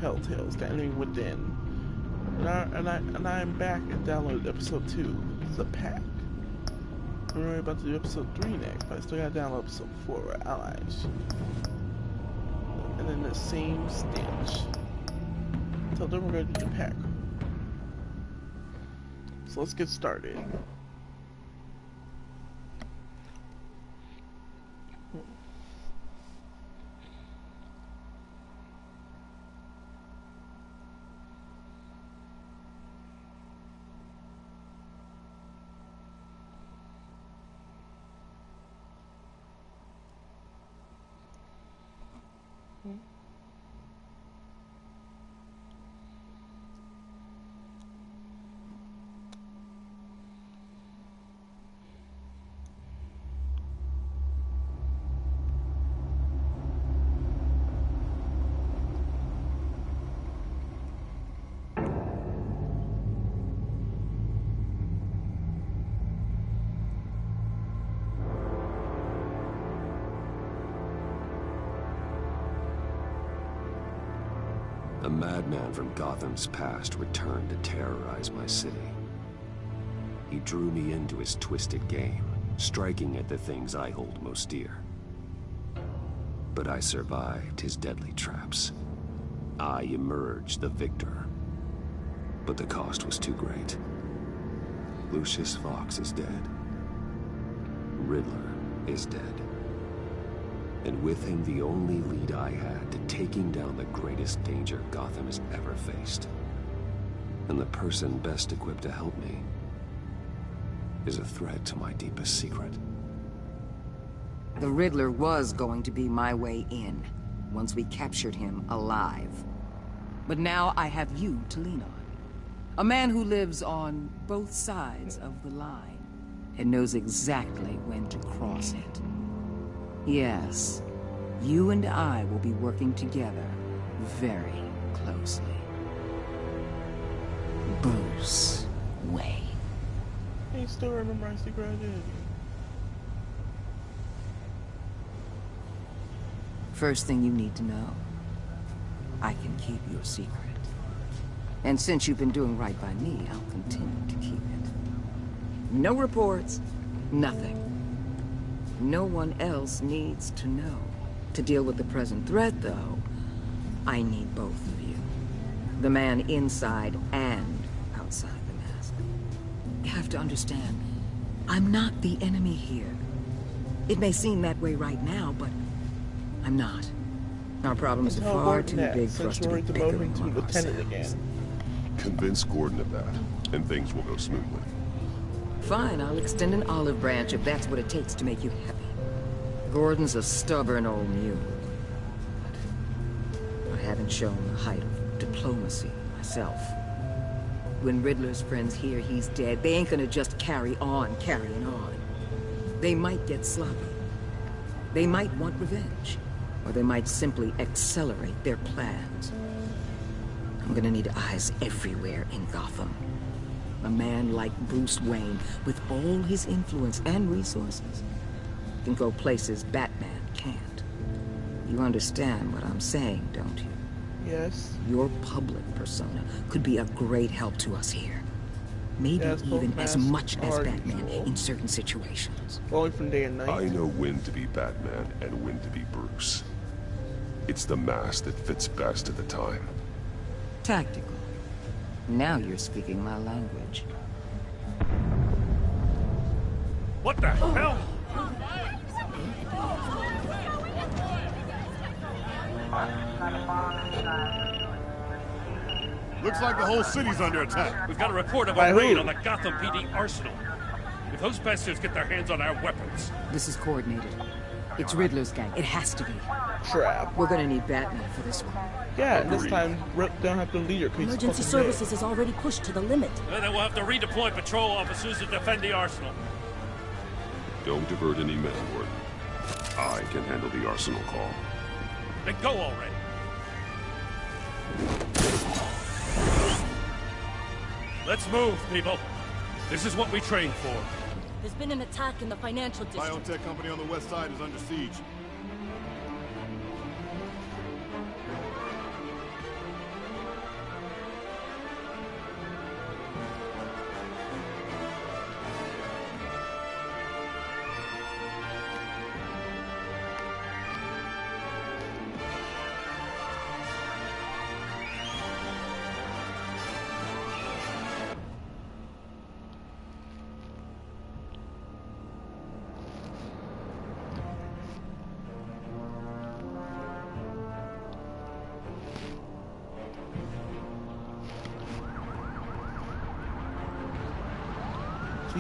Telltales, The Enemy Within. And I'm back and downloaded episode 2, The Pact. I'm really about to do episode 3 next, but I still gotta download episode 4, We're Allies. And then the same stench. So then we're gonna do the Pact. So let's get started. A madman from Gotham's past returned to terrorize my city. He drew me into his twisted game, striking at the things I hold most dear. But I survived his deadly traps. I emerged the victor. But the cost was too great. Lucius Fox is dead. Riddler is dead. And with him, the only lead I had to taking down the greatest danger Gotham has ever faced. And the person best equipped to help me is a threat to my deepest secret. The Riddler was going to be my way in, once we captured him alive. But now I have you to lean on. A man who lives on both sides of the line, and knows exactly when to cross it. Yes, you and I will be working together very closely. Bruce Wayne. Hey, you still remember my secret identity? First thing you need to know, I can keep your secret. And since you've been doing right by me, I'll continue to keep it. No reports, nothing. No one else needs to know. To deal with the present threat, though, I need both of you. The man inside and outside the mask. You have to understand, I'm not the enemy here. It may seem that way right now, but I'm not. Our problems are far too big for us to be bickering among ourselves. Convince Gordon of that, and things will go smoothly. Fine, I'll extend an olive branch if that's what it takes to make you happy. Gordon's a stubborn old mule. But I haven't shown the height of diplomacy myself. When Riddler's friends hear he's dead, they ain't gonna just carry on carrying on. They might get sloppy. They might want revenge. Or they might simply accelerate their plans. I'm gonna need eyes everywhere in Gotham. A man like Bruce Wayne, with all his influence and resources, can go places Batman can't. You understand what I'm saying, don't you? Yes. Your public persona could be a great help to us here. Maybe yes, even as much as Batman useful. in certain situations. Only from day and night. I know when to be Batman and when to be Bruce. It's the mask that fits best at the time. Tactical. Now you're speaking my language. What the hell? Looks like the whole city's under attack. We've got a report of By a who? raid on the Gotham PD arsenal. If those bastards get their hands on our weapons... This is coordinated. It's Riddler's gang. It has to be. Crap. We're gonna need Batman for this one. Yeah, and this time they don't have to lead her. Emergency services is already pushed to the limit. And then we'll have to redeploy patrol officers to defend the arsenal. Don't divert any men, Gordon. I can handle the arsenal call. Then go already. Let's move, people. This is what we trained for. There's been an attack in the financial district. Biotech company on the west side is under siege.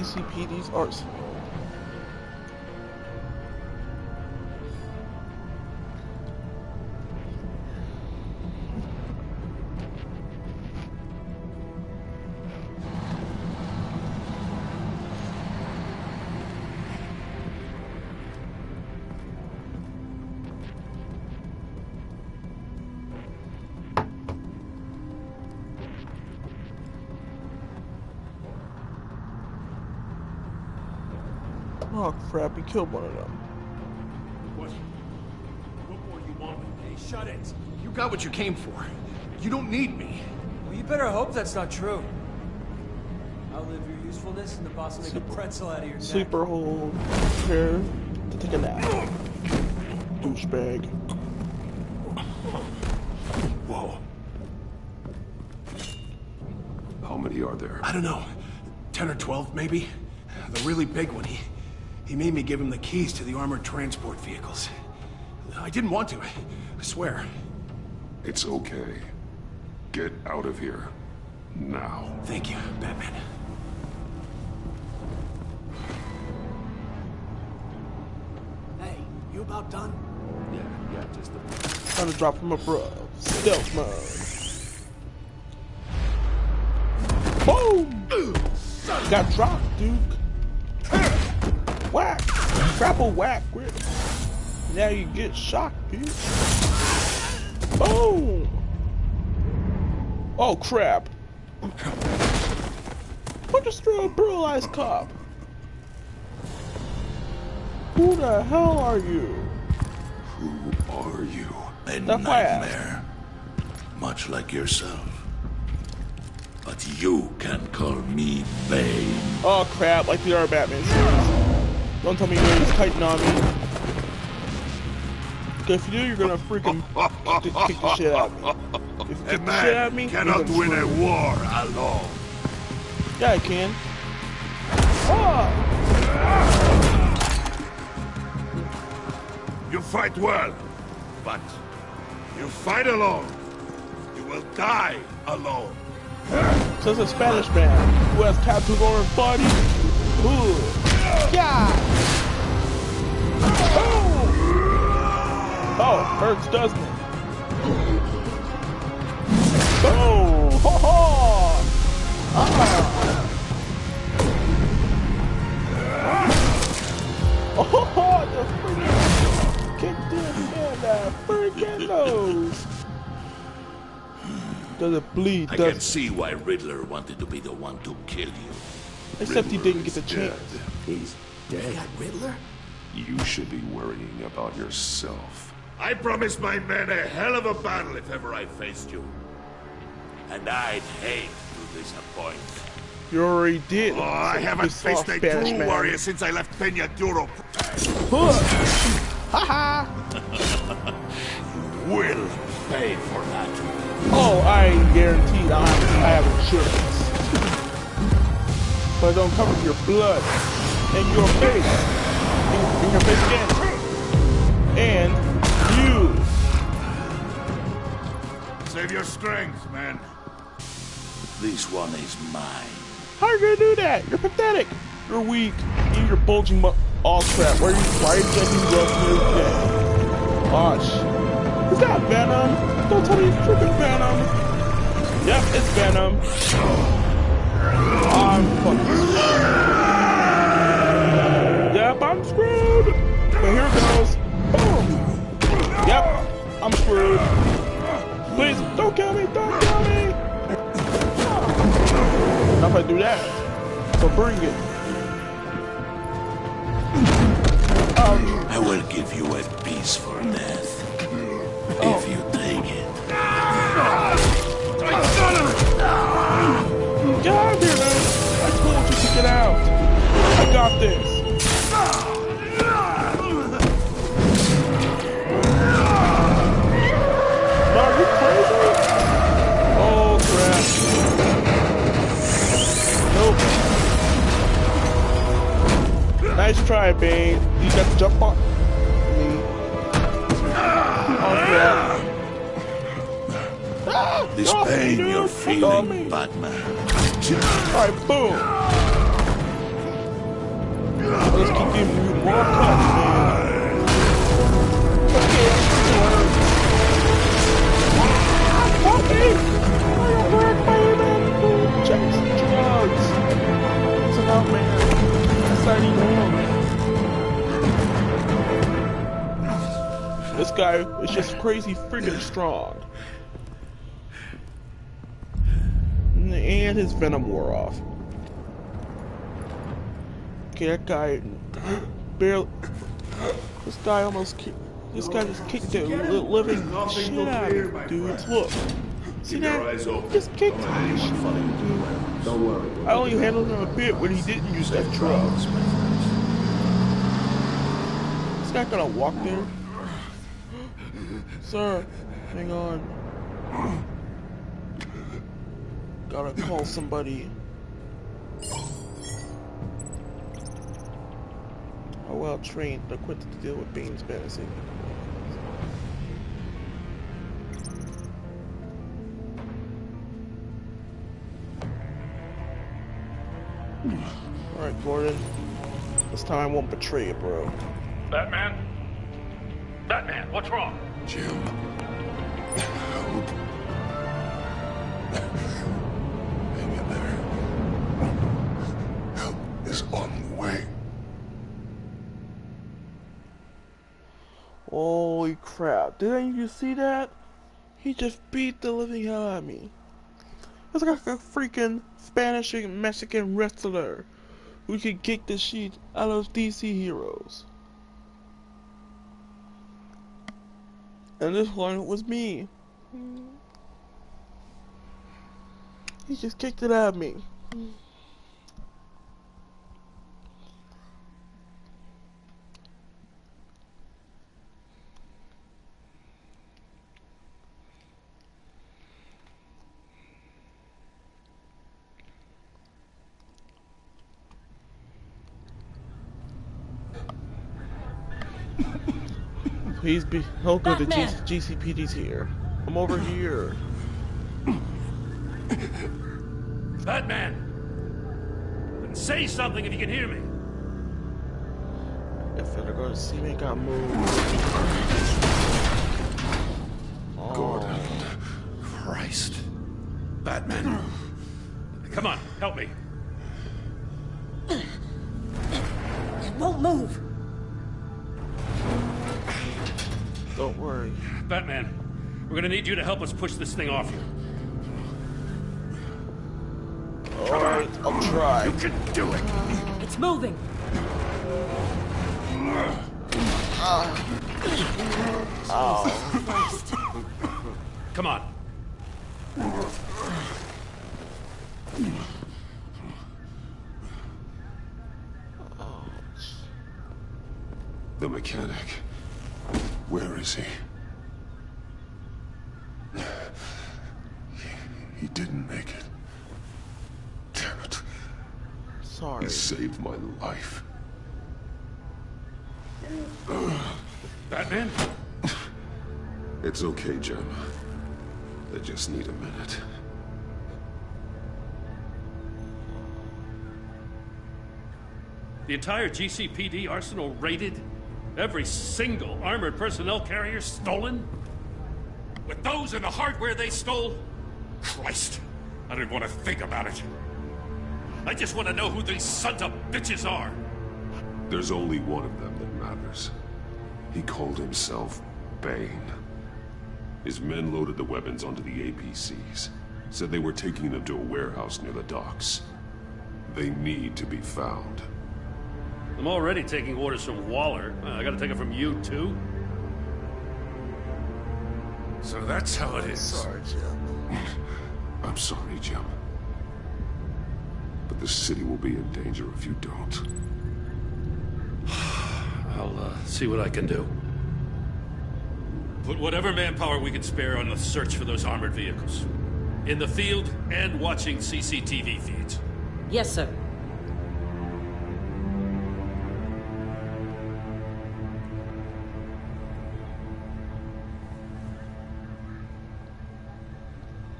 CCPD's arsenal. Oh crap, he killed one of them. What more you want? Hey, shut it. You got what you came for. You don't need me. Well, you better hope that's not true. Outlive your usefulness and the boss will make a pretzel out of your neck. Sleeper hole. Prepare to take a nap. Douchebag. Whoa. How many are there? I don't know. 10 or 12, maybe? The really big one, he made me give him the keys to the armored transport vehicles. I didn't want to, I swear. It's okay. Get out of here. Now. Thank you, Batman. Hey, you about done? Yeah, just a... Trying to drop from above. Stealth mode. Boom! Got dropped, Duke. Whack! Grapple whack, grip. Now you get shocked, bitch. Boom! Oh crap. What just threw a brutalized cop? Who the hell are you? Who are you? A That's why I asked. nightmare. Much like yourself. But you can call me Bane. Oh crap, like the other Batman series. Don't tell me you're gonna tighten on me. If you do, you're gonna freaking kick the shit out of me. If you A kick the shit out of me, man you're cannot gonna win a scream. war alone. Yeah, I can. Oh! You fight well, but you fight alone. You will die alone. Says a Spanish man who has tattoos on his body. Ooh. Yeah! Oh! Oh, hurts, doesn't it? Oh! Ho ho! Ah! Oh, the freaking kicked him in the freaking nose. Does it bleed? I can see why Riddler wanted to be the one to kill you. Except he didn't get the chance. He's dead. Riddler? You should be worrying about yourself. I promised my men a hell of a battle if ever I faced you. And I'd hate to disappoint. You already did. Oh, I haven't You soft faced a Spanish true man. warrior since I left Peña Duro. Haha! Will pay for that. Oh, I guaranteed I have insurance. But don't cover your blood and your face. In your face again. And you. Save your strength, man. This one is mine. How are you gonna do that? You're pathetic. You're weak. And you're bulging all crap. Why are you taking drugs every day? Gosh. Is that Venom? Don't tell me it's freaking Venom. Yep, it's Venom. I'm fucking screwed. Yep, I'm screwed. But here goes. Boom. Yep, I'm screwed. Please, don't kill me, don't kill me. Now if I do that, so bring it. I will give you a peaceful death. If you take it. Get out of here, man. I told you to get out. I got this. Are you crazy? Oh, crap. Nope. Nice try, Bane. You got to jump on me. Oh, crap. Ah, This get off me, pain dude. you're Get off me. feeling, Batman. Alright, boom. Let's keep giving you more cuts, man. Okay. Chase drugs. It's enough, man. That's not even. This guy is just crazy freaking strong. And his venom wore off. Okay, that guy barely. This guy almost kicked. This guy just kicked the living shit out of him, dudes. Look. See that? He just kicked the shit out of him, dude. Don't worry. I only handled him a bit when he didn't use that drug. This guy gonna walk there? Sir, hang on. Gotta call somebody. How well trained and equipped to deal with Bane's menacing. Alright, Gordon. This time I won't betray you, bro. Batman? Batman, what's wrong? Jim. Help. Hang in there. Help is on the way. Holy crap. Didn't you see that? He just beat the living hell out of me. It's like a freaking Spanish and Mexican wrestler who could kick the shit out of DC heroes. And this one was me. He just kicked it out of me. Please be help with the GCPD's here. I'm over here. Batman! Then say something if you can hear me. If they're gonna see me, gotta move. Gordon. Christ. Batman. Come on, help me. It won't move. Don't worry. Batman, we're gonna need you to help us push this thing off you. Alright, I'll try. You can do it. It's moving. Christ. Come on. The mechanic. Where is he? He didn't make it. Damn it. Sorry. He saved my life. Batman? It's okay, Jim. I just need a minute. The entire GCPD arsenal raided? Every single armored personnel carrier stolen? With those and the hardware they stole? Christ, I don't want to think about it. I just want to know who these sons of bitches are. There's only one of them that matters. He called himself Bane. His men loaded the weapons onto the APCs. Said they were taking them to a warehouse near the docks. They need to be found. I'm already taking orders from Waller. I gotta take it from you, too? So that's how it is. Sorry, Jim. I'm sorry, Jim. But the city will be in danger if you don't. I'll see what I can do. Put whatever manpower we can spare on the search for those armored vehicles. In the field and watching CCTV feeds. Yes, sir.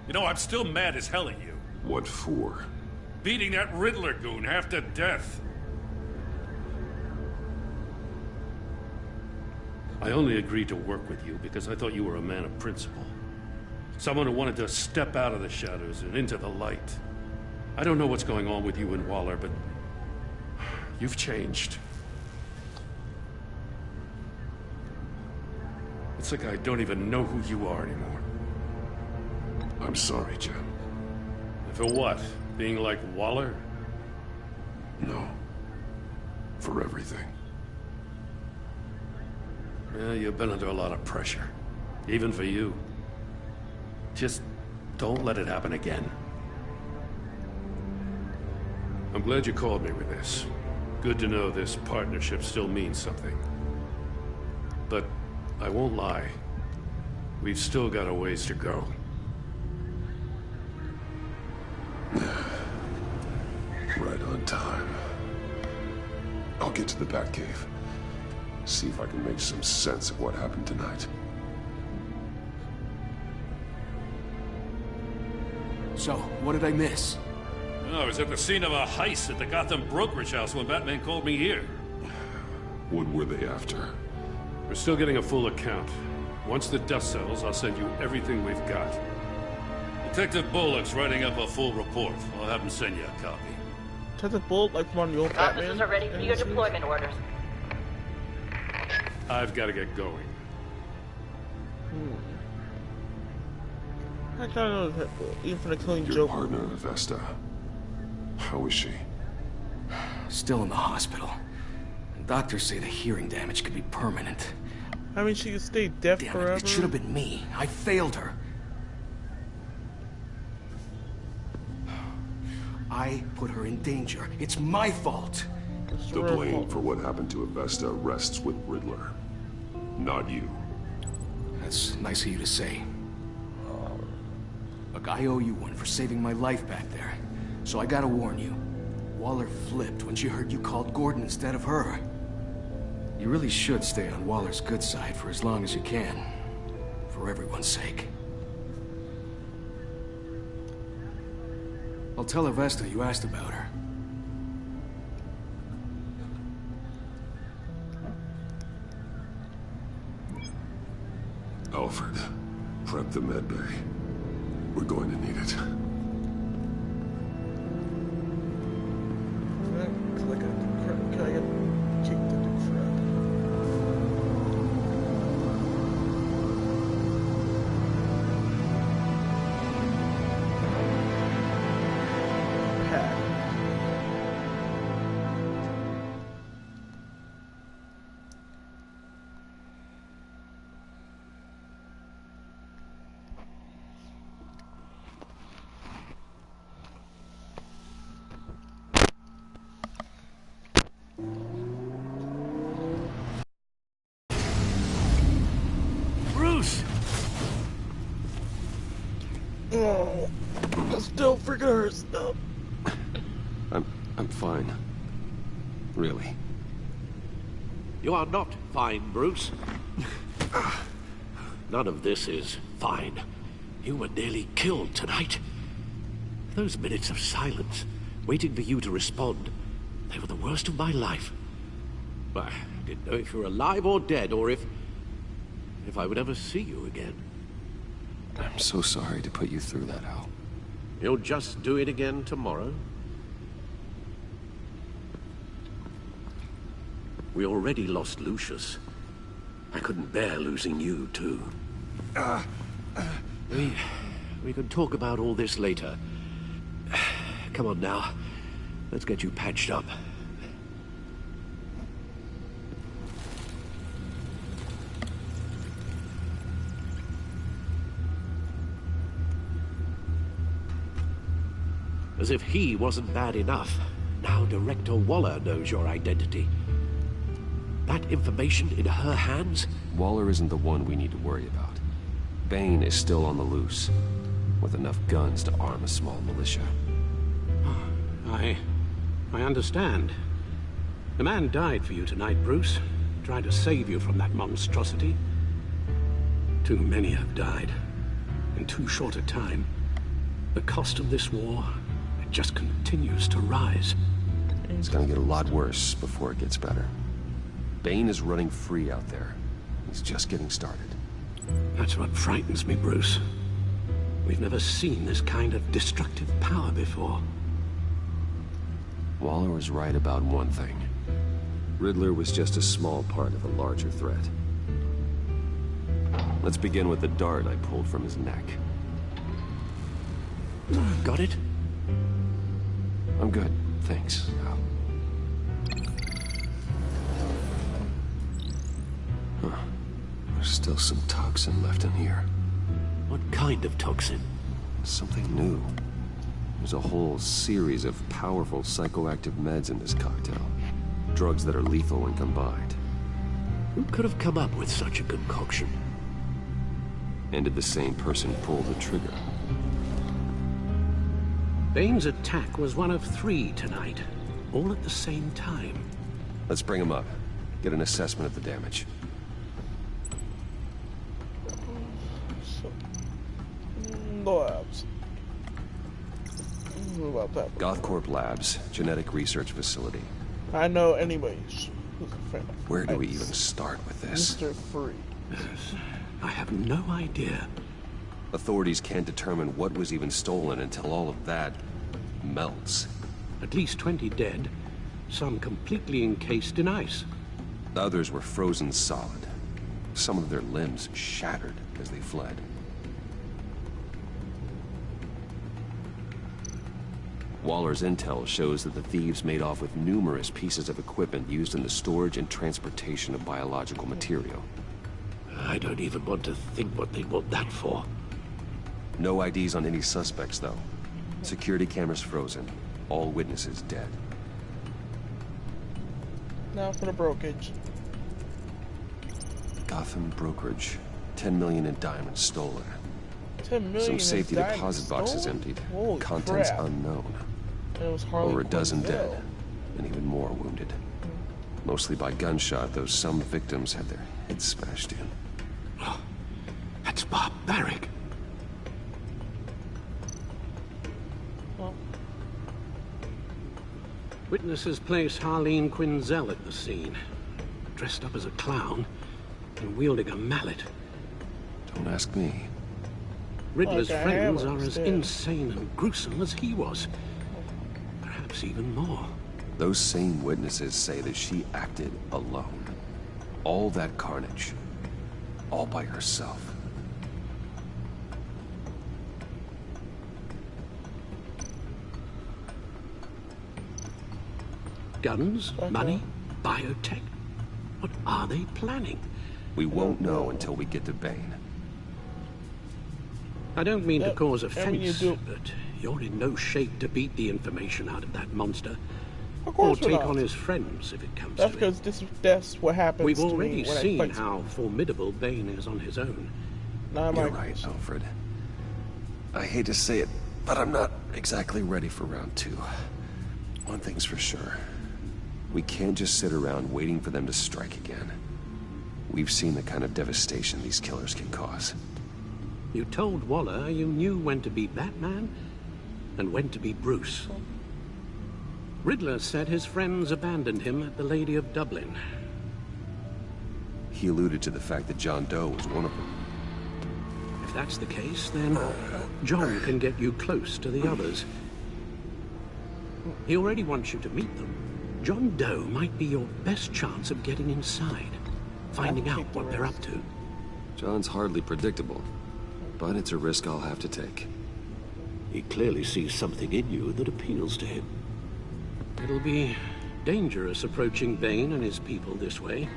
You know, I'm still mad as hell at you. What for? Beating that Riddler goon half to death. I only agreed to work with you because I thought you were a man of principle. Someone who wanted to step out of the shadows and into the light. I don't know what's going on with you and Waller, but you've changed. It's like I don't even know who you are anymore. I'm sorry, Jim. For what? Being like Waller? No. For everything. Yeah, you've been under a lot of pressure. Even for you. Just don't let it happen again. I'm glad you called me with this. Good to know this partnership still means something. But I won't lie. We've still got a ways to go. Right on time. I'll get to the Batcave. See if I can make some sense of what happened tonight. So, what did I miss? I was at the scene of a heist at the Gotham brokerage house when Batman called me here. What were they after? We're still getting a full account. Once the dust settles, I'll send you everything we've got. Detective Bullock's writing up a full report. I'll have him send you a copy. Detective Bullock, like one of the old Batman. Officers are ready for your deployment orders. I've got to get going. I kind of know that even for the killing Your Joker. partner, Vesta. How is she? Still in the hospital. And doctors say the hearing damage could be permanent. I mean, she could stay deaf Damn forever. it should have been me. I failed her. I put her in danger. It's my fault. The blame for what happened to Vesta rests with Riddler. Not you. That's nice of you to say. Look, I owe you one for saving my life back there. So I gotta warn you. Waller flipped when she heard you called Gordon instead of her. You really should stay on Waller's good side for as long as you can. For everyone's sake. I'll tell Vesta you asked about her. Alfred, prep the med bay. We're going to need it. Can I get kicked into crap? Pact. Bruce! Oh, it still freaking hurts. No. I'm fine. Really. You are not fine, Bruce. None of this is fine. You were nearly killed tonight. Those minutes of silence, waiting for you to respond, they were the worst of my life. I didn't know if you were alive or dead, or if I would ever see you again. I'm so sorry to put you through that, Al. You'll just do it again tomorrow? We already lost Lucius. I couldn't bear losing you, too. We can talk about all this later. Come on now. Let's get you patched up. As if he wasn't bad enough, now Director Waller knows your identity. That information in her hands? Waller isn't the one we need to worry about. Bane is still on the loose, with enough guns to arm a small militia. I understand. The man died for you tonight, Bruce. Trying to save you from that monstrosity. Too many have died. In too short a time. The cost of this war, it just continues to rise. It's gonna get a lot worse before it gets better. Bane is running free out there. He's just getting started. That's what frightens me, Bruce. We've never seen this kind of destructive power before. Waller was right about one thing. Riddler was just a small part of a larger threat. Let's begin with the dart I pulled from his neck. Got it? I'm good, thanks. Huh. There's still some toxin left in here. What kind of toxin? Something new. There's a whole series of powerful psychoactive meds in this cocktail. Drugs that are lethal when combined. Who could have come up with such a concoction? And did the same person pull the trigger? Bane's attack was one of 3 tonight, all at the same time. Let's bring him up. Get an assessment of the damage. Labs. What about that? Gothcorp Labs, genetic research facility. I know anyways. Who's a friend? Where do we even start with this? Mr. Free. I have no idea. Authorities can't determine what was even stolen until all of that melts. At least 20 dead, some completely encased in ice. Others were frozen solid. Some of their limbs shattered as they fled. Waller's intel shows that the thieves made off with numerous pieces of equipment used in the storage and transportation of biological material. I don't even want to think what they want that for. No IDs on any suspects, though. Security cameras frozen. All witnesses dead. Now for the brokerage. Gotham brokerage. 10 million in diamonds stolen. 10 million. Some safety deposit boxes stolen? emptied. Holy Contents crap. unknown. It was Harley Over a dozen Quinn dead, Bill. and even more wounded. Mostly by gunshot, though some victims had their heads smashed in. Oh, that's barbaric. Well, Witnesses place Harleen Quinzel at the scene, dressed up as a clown and wielding a mallet. Don't ask me. Riddler's Like a friends hammer are as instead. insane and gruesome as he was. Perhaps even more. Those same witnesses say that she acted alone. All that carnage. All by herself. Guns, Okay. money, biotech. What are they planning? We won't know until we get to Bane. I don't mean to Yep, cause I mean, you offense, do. but you're in no shape to beat the information out of that monster. of Or course we're take not. on his friends if it comes That's to it. because that's what happens We've to me already when I seen fight how formidable Bane is on his own. Not You're my right, Alfred. I hate to say it, but I'm not exactly ready for round 2. One thing's for sure. We can't just sit around waiting for them to strike again. We've seen the kind of devastation these killers can cause. You told Waller you knew when to be Batman and when to be Bruce. Riddler said his friends abandoned him at the Lady of Dublin. He alluded to the fact that John Doe was one of them. If that's the case, then John can get you close to the others. He already wants you to meet them. John Doe might be your best chance of getting inside, finding out what they're up to. John's hardly predictable, but it's a risk I'll have to take. He clearly sees something in you that appeals to him. It'll be dangerous approaching Bane and his people this way.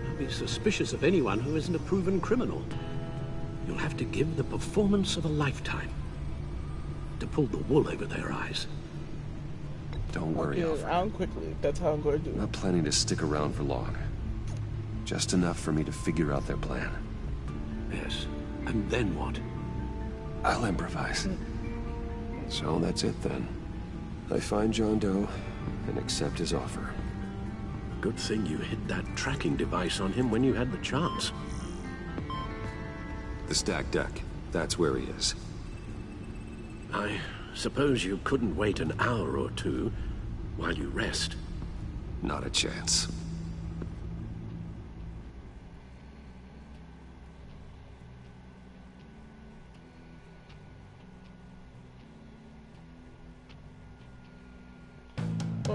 I'll be suspicious of anyone who isn't a proven criminal. You'll have to give the performance of a lifetime to pull the wool over their eyes. Don't worry, Yeah, Alfred. out quickly. That's how I'm going to do I'm it. not planning to stick around for long. Just enough for me to figure out their plan. Yes, and then what? I'll improvise. So that's it then. I find John Doe and accept his offer. Good thing you hid that tracking device on him when you had the chance. The stacked deck. That's where he is. I suppose you couldn't wait an hour or two while you rest. Not a chance.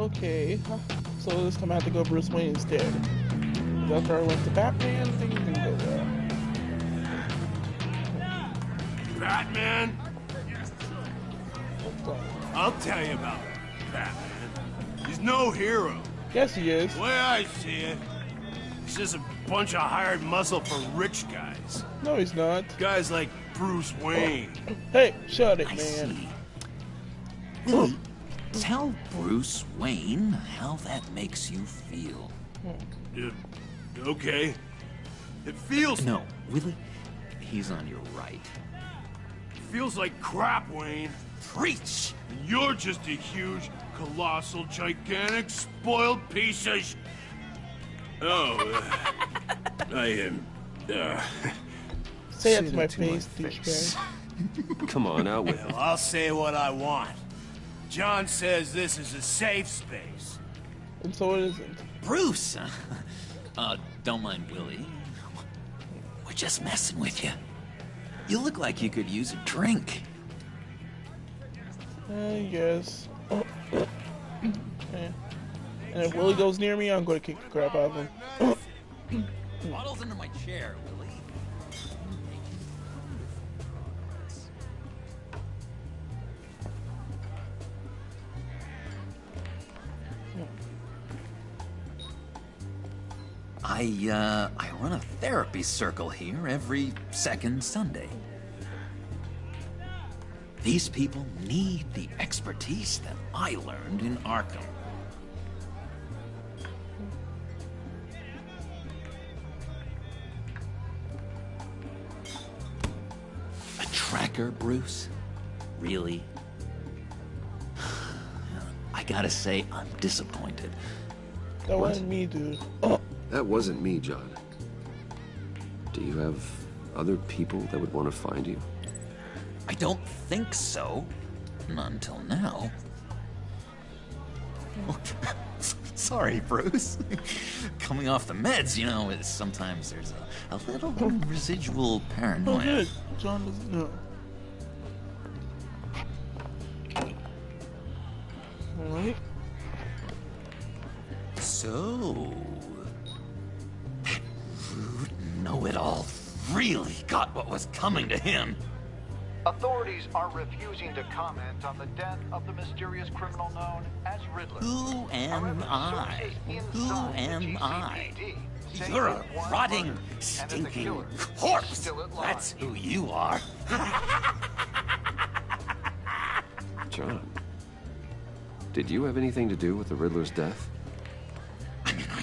Okay, so this time I have to go Bruce Wayne instead. After I went to Batman, things didn't go well. Batman? I'll tell you about Batman. He's no hero. Yes, he is. The way I see it, he's just a bunch of hired muscle for rich guys. No, he's not. Guys like Bruce Wayne. Hey, shut it, I man. see. Willie, tell Bruce Wayne how that makes you feel. Okay. It feels... No, Willie, he's on your right. Feels like crap, Wayne. Preach! And you're just a huge, colossal, gigantic, spoiled piece of I am... Say it to Say my that to my face, face. douchebag. Come on, out with Well, I'll say what I want. John says this is a safe space. And so it isn't. Bruce! Don't mind Willie. We're just messing with you. You look like you could use a drink. I guess. Yeah. And if Willie goes near me, I'm going to kick the crap out of him. Bottles under my chair, Willie. I run a therapy circle here every second Sunday. These people need the expertise that I learned in Arkham. A tracker, Bruce? Really? I gotta say, I'm disappointed. That wasn't me, dude. That wasn't me, John. Do you have other people that would want to find you? I don't think so. Not until now. Sorry, Bruce. Coming off the meds, you know, sometimes there's a little residual Oh, paranoia. good. John doesn't know. Alright. So, that rude know-it-all really got what was coming to him. Authorities are refusing to comment on the death of the mysterious criminal known as Riddler. Who am I? Who am I? You're a rotting, stinking corpse. That's who you are. John, did you have anything to do with the Riddler's death? I mean, I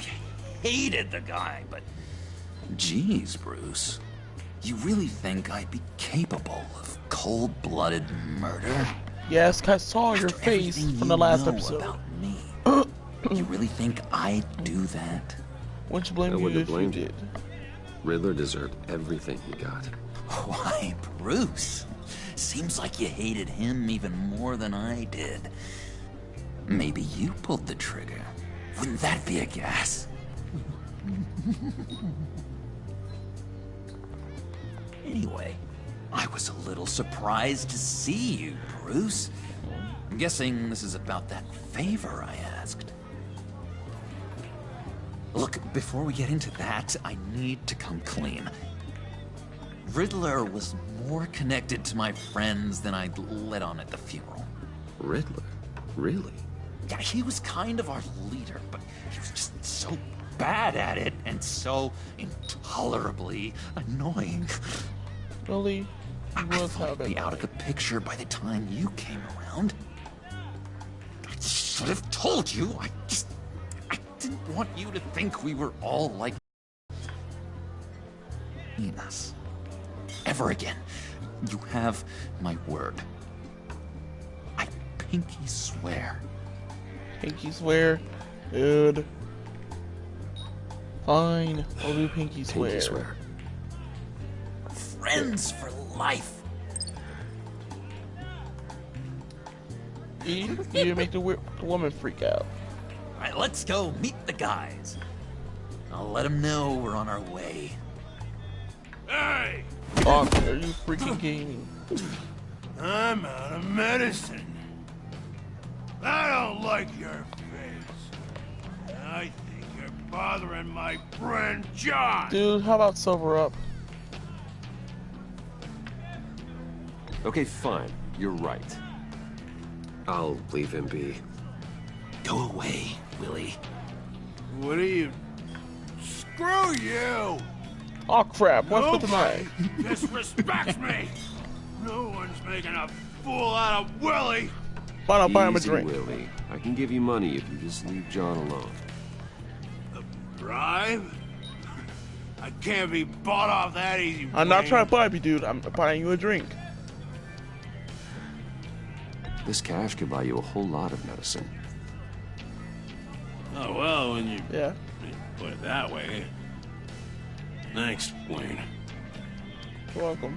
hated the guy, but... Geez, Bruce. You really think I'd be capable of cold-blooded murder? Yes, I saw your After face everything from the you last know episode. about me. You really think I'd do that? Wouldn't you I blame you wouldn't if have you blamed you. did? Riddler deserved everything he got. Why, Bruce? Seems like you hated him even more than I did. Maybe you pulled the trigger. Wouldn't that be a gas? Anyway, I was a little surprised to see you, Bruce. I'm guessing this is about that favor I asked. Look, before we get into that, I need to come clean. Riddler was more connected to my friends than I'd let on at the funeral. Riddler? Really? Yeah, he was kind of our leader, but he was just so bad at it and so intolerably annoying. Really? I You was thought I'd having be out of the picture by the time you came around. I should have told you. I didn't want you to think we were all like us. Ever again. You have my word. I pinky swear. Pinky swear? Dude. Fine. I'll do pinky swear. Pinky swear. Friends for life. You make the woman freak out. All right, let's go meet the guys. I'll let them know we're on our way. Hey! Arthur, are you freaking kidding me? I'm out of medicine. I don't like your face. I think you're bothering my friend John. Dude, how about sober up? Okay, fine. You're right. I'll leave him be. Go away, Willie. What are you? Screw you! Oh crap, what's with the knife? Disrespects me! No one's making a fool out of Willie! Why not buy him a Easy, drink? Willie. I can give you money if you just leave John alone. A bribe? I can't be bought off that easy. I'm not Wayne. trying to bribe you, dude. I'm buying you a drink. This cash could buy you a whole lot of medicine. Oh, well, when you Yeah. put it that way. Thanks, Wayne. You're welcome.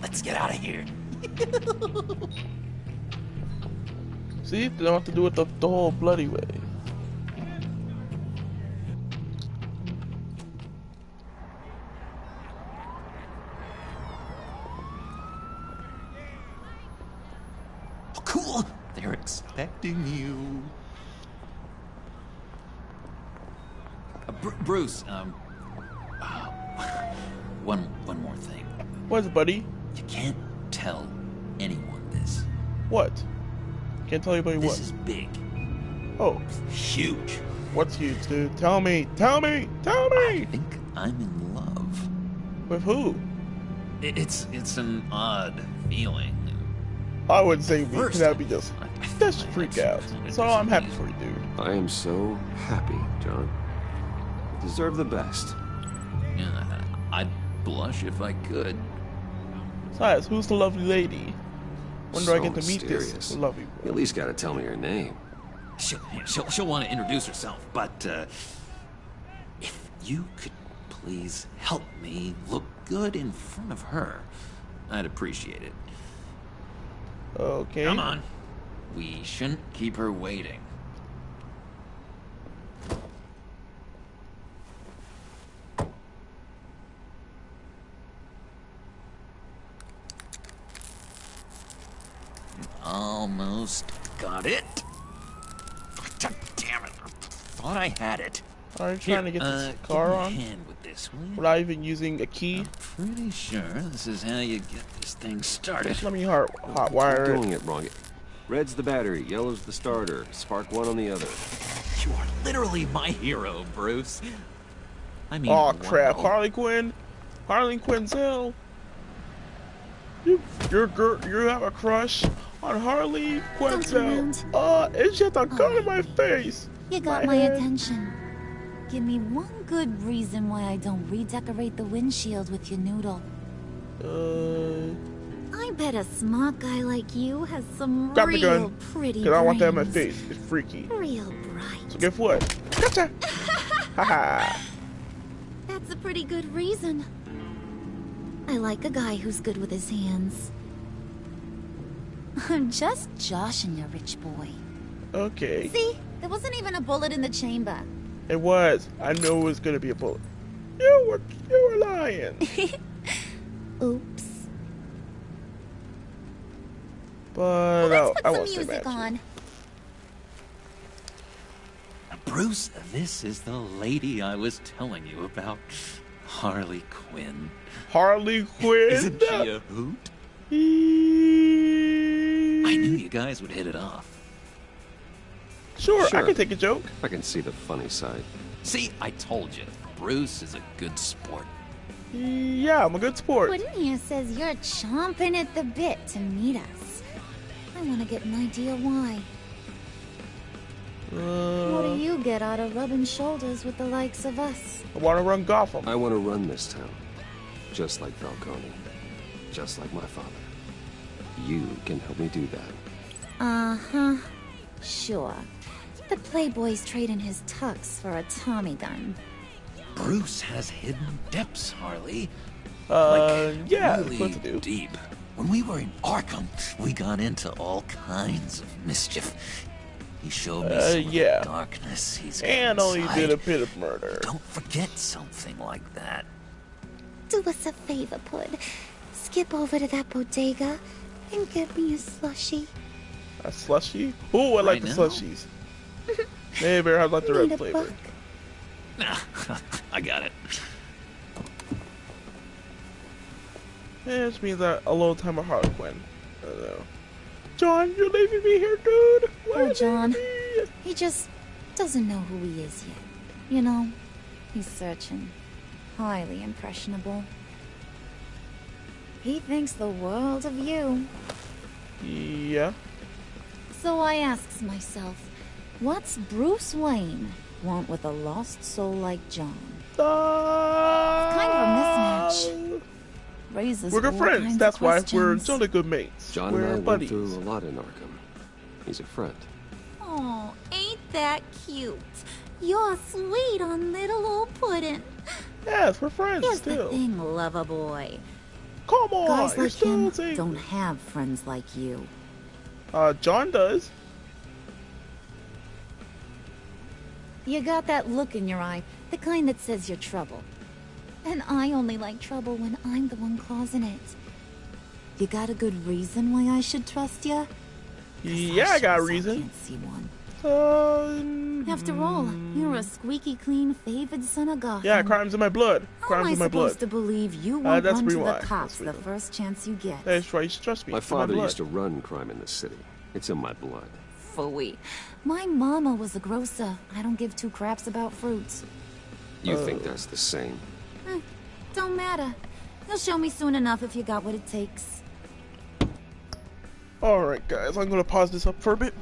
Let's get out of here. See, they don't have to do it the whole bloody way. Oh, cool. They're expecting you. Bruce, one more thing. What's it, buddy? You can't tell anyone this. What? Can't tell anybody what? This is big. Oh. Huge. What's huge, dude? Tell me! Tell me! Tell me! I think I'm in love. With who? It's an odd feeling. I wouldn't say me, because First, that'd be just freak out. So I'm happy for you, dude. I am so happy, John. You deserve the best. Yeah, I'd blush if I could. Besides, who's the lovely lady? When do I So get to meet mysterious. this lovely You at least gotta tell me her name. She'll want to introduce herself, but if you could please help me look good in front of her, I'd appreciate it. Okay. Come on. We shouldn't keep her waiting. Almost got it. God damn it. Thought I had it. Are you trying to get this give car me a on? hand with this, will you? Without even using a key? Pretty sure this is how you get this thing started. Just let me hot wire You're it. doing it wrong. Red's the battery, yellow's the starter. Spark one on the other. You are literally my hero, Bruce. I mean, Oh crap, wow. Harley Quinn? Harley Quinzel? You have a crush on Harley Quinzel? It's just a gun in my face. You got my head. attention. Give me one good reason why I don't redecorate the windshield with your noodle. I bet a smart guy like you has some Grab the real gun. pretty Cause I don't want that in my brains. face. It's freaky. Real bright. So guess what? Gotcha! Haha. That's a pretty good reason. I like a guy who's good with his hands. I'm just joshing you, rich boy. Okay. See? There wasn't even a bullet in the chamber. It was. I knew it was gonna be a bullet. You were lying. Oops. But Let's put I some won't say music magic. on. Bruce, this is the lady I was telling you about. Harley Quinn. Harley Quinn? Isn't she a hoot? I knew you guys would hit it off. Sure, I can take a joke. I can see the funny side. See, I told you. Bruce is a good sport. Yeah, I'm a good sport. What in here says you're chomping at the bit to meet us. I want to get an idea why. What do you get out of rubbing shoulders with the likes of us? I want to run Gotham. I want to run this town. Just like Falcone. Just like my father. You can help me do that. Uh-huh. Sure. The Playboy's trading his tux for a Tommy gun. Bruce has hidden depths, Harley. Yeah, really what to do. deep. When we were in Arkham, we got into all kinds of mischief. He showed me some of yeah. the darkness he's got And only inside. did a bit of murder. Don't forget something like that. Do us a favor, Pud. Skip over to that bodega and get me a slushie. A slushie? Ooh, I like the slushies. Hey, Bear, I like the red flavor. Nah, I got it. Yeah, which means that a little time of Harlequin. I don't know. John, you're leaving me here, dude. Oh, John. He just doesn't know who he is yet. You know, he's searching. Highly impressionable. He thinks the world of you. Yeah. So I asks myself, what's Bruce Wayne want with a lost soul like John? It's kind of a mismatch. Raises we're good friends. That's why we're totally good mates. John we're and I buddies. went through a lot in Arkham. He's a friend. Oh, ain't that cute? You're sweet on little old puddin'. Yes, we're friends Here's still. the thing, lover boy. Come on, guys you're like still him saying... don't have friends like you. John does. You got that look in your eye, the kind that says you're trouble. And I only like trouble when I'm the one causing it. You got a good reason why I should trust you? Yeah, I got a reason. Can't see one. After all, you're a squeaky clean favored son of Gotham. Yeah, crimes in my blood. Crimes in my blood. How am I supposed to believe you won't that's run to rewind. the cops the first chance you get? That's right, you should trust me. My father blood. used to run crime in the city. It's in my blood. Phooey. My mama was a grocer. I don't give two craps about fruits. You think that's the same? Don't matter. You'll show me soon enough if you got what it takes. Alright, guys, I'm gonna pause this up for a bit.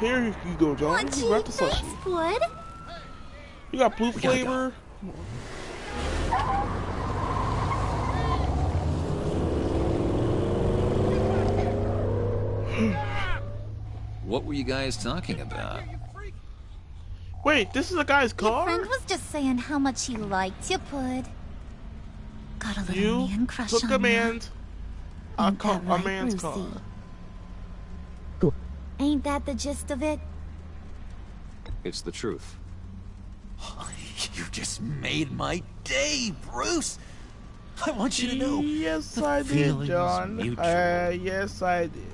Here you go, John. You got the slushie. Wood? You got blue flavor. What were you guys talking about? Wait, this is a guy's car? Your friend was just saying how much he liked you, Pud. Got a little man crush took on a man's, a man's car. Ain't that the gist of it? It's the truth. You just made my day, Bruce. I want you to know. Yes, I did, John. Yes, I did.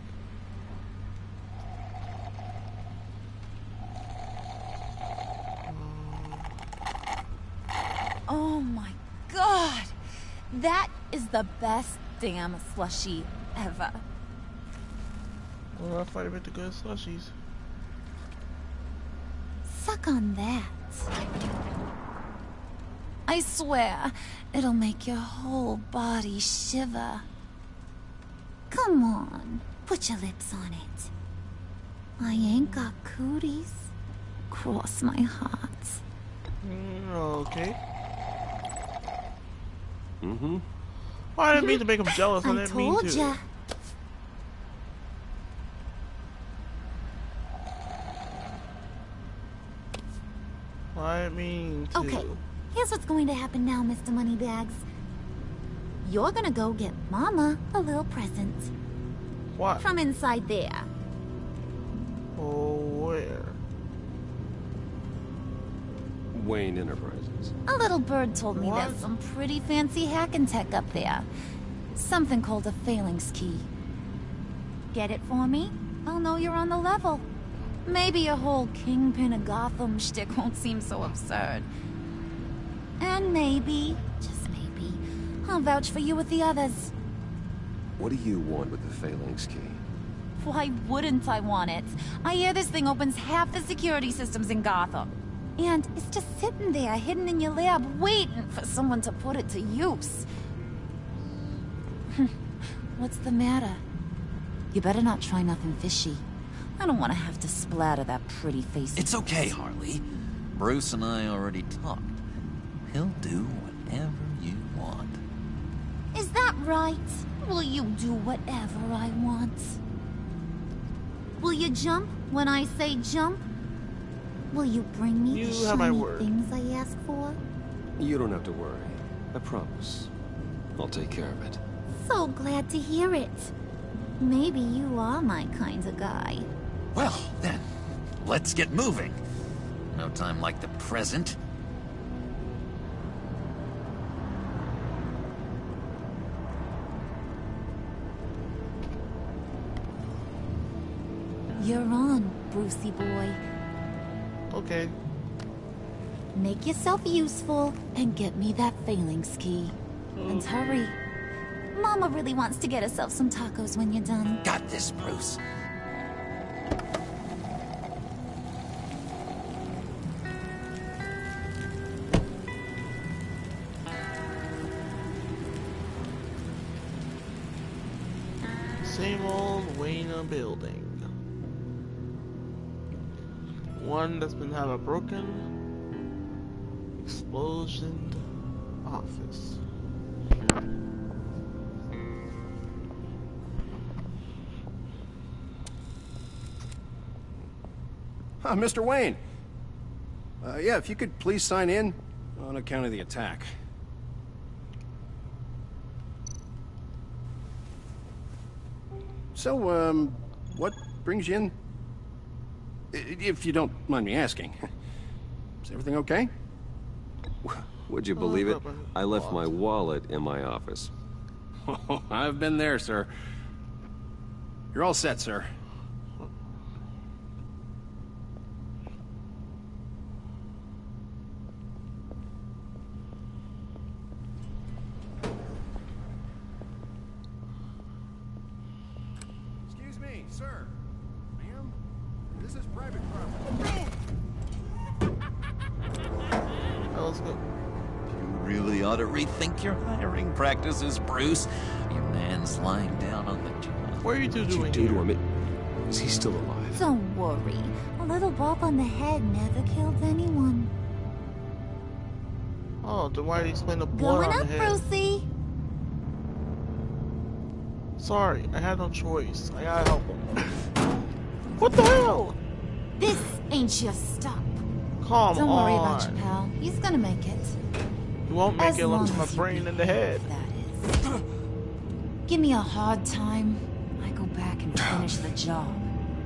Oh my god! That is the best damn slushie ever. Well, I'll fight with the good slushies. Suck on that. I swear, it'll make your whole body shiver. Come on, put your lips on it. I ain't got cooties. Cross my heart. Okay. Mm-hmm. Well, I didn't mean to make him jealous. I didn't mean to. Ya. I mean to. Okay, here's what's going to happen now, Mr. Moneybags. You're gonna go get Mama a little present. What? From inside there. Oh, where? Wayne Enterprises. A little bird told me there's some pretty fancy hacking tech up there. Something called a phalanx key. Get it for me? I'll know you're on the level. Maybe your whole Kingpin of Gotham shtick won't seem so absurd. And maybe, just maybe, I'll vouch for you with the others. What do you want with the Phalanx key? Why wouldn't I want it? I hear this thing opens half the security systems in Gotham. And it's just sitting there, hidden in your lab, waiting for someone to put it to use. What's the matter? You better not try nothing fishy. I don't want to have to splatter that pretty face. It's okay, Harley. Bruce and I already talked. He'll do whatever you want. Is that right? Will you do whatever I want? Will you jump when I say jump? Will you bring me You the have my shiny word. things I ask for? You don't have to worry. I promise. I'll take care of it. So glad to hear it. Maybe you are my kind of guy. Well, then, let's get moving. No time like the present. You're on, Brucey boy. Okay. Make yourself useful and get me that phalanx key. And hurry. Mama really wants to get herself some tacos when you're done. Got this, Bruce. Same old Wayne building. One that's been had a broken explosion office. Mr. Wayne. Yeah, if you could please sign in on account of the attack. So, what brings you in? If you don't mind me asking. Is everything okay? Would you believe it? I left my wallet in my office. Oh, I've been there, sir. You're all set, sir. Excuse me, sir. Ma'am? This is private property. Let's go. You really ought to rethink your hiring practices, Bruce. Your man's lying down on the job. What are you two What'd you doing do here? to him? Is he still alive? Don't worry. A little bump on the head never killed anyone. Oh, then why did he explain the blood Going on up, the head? Brucey. Sorry, I had no choice. I gotta help him. What the hell? This ain't your stop. Come Don't on. worry about your pal. He's gonna make it. You won't make As it unless long my as you brain in the head. Give me a hard time, I go back and finish the job.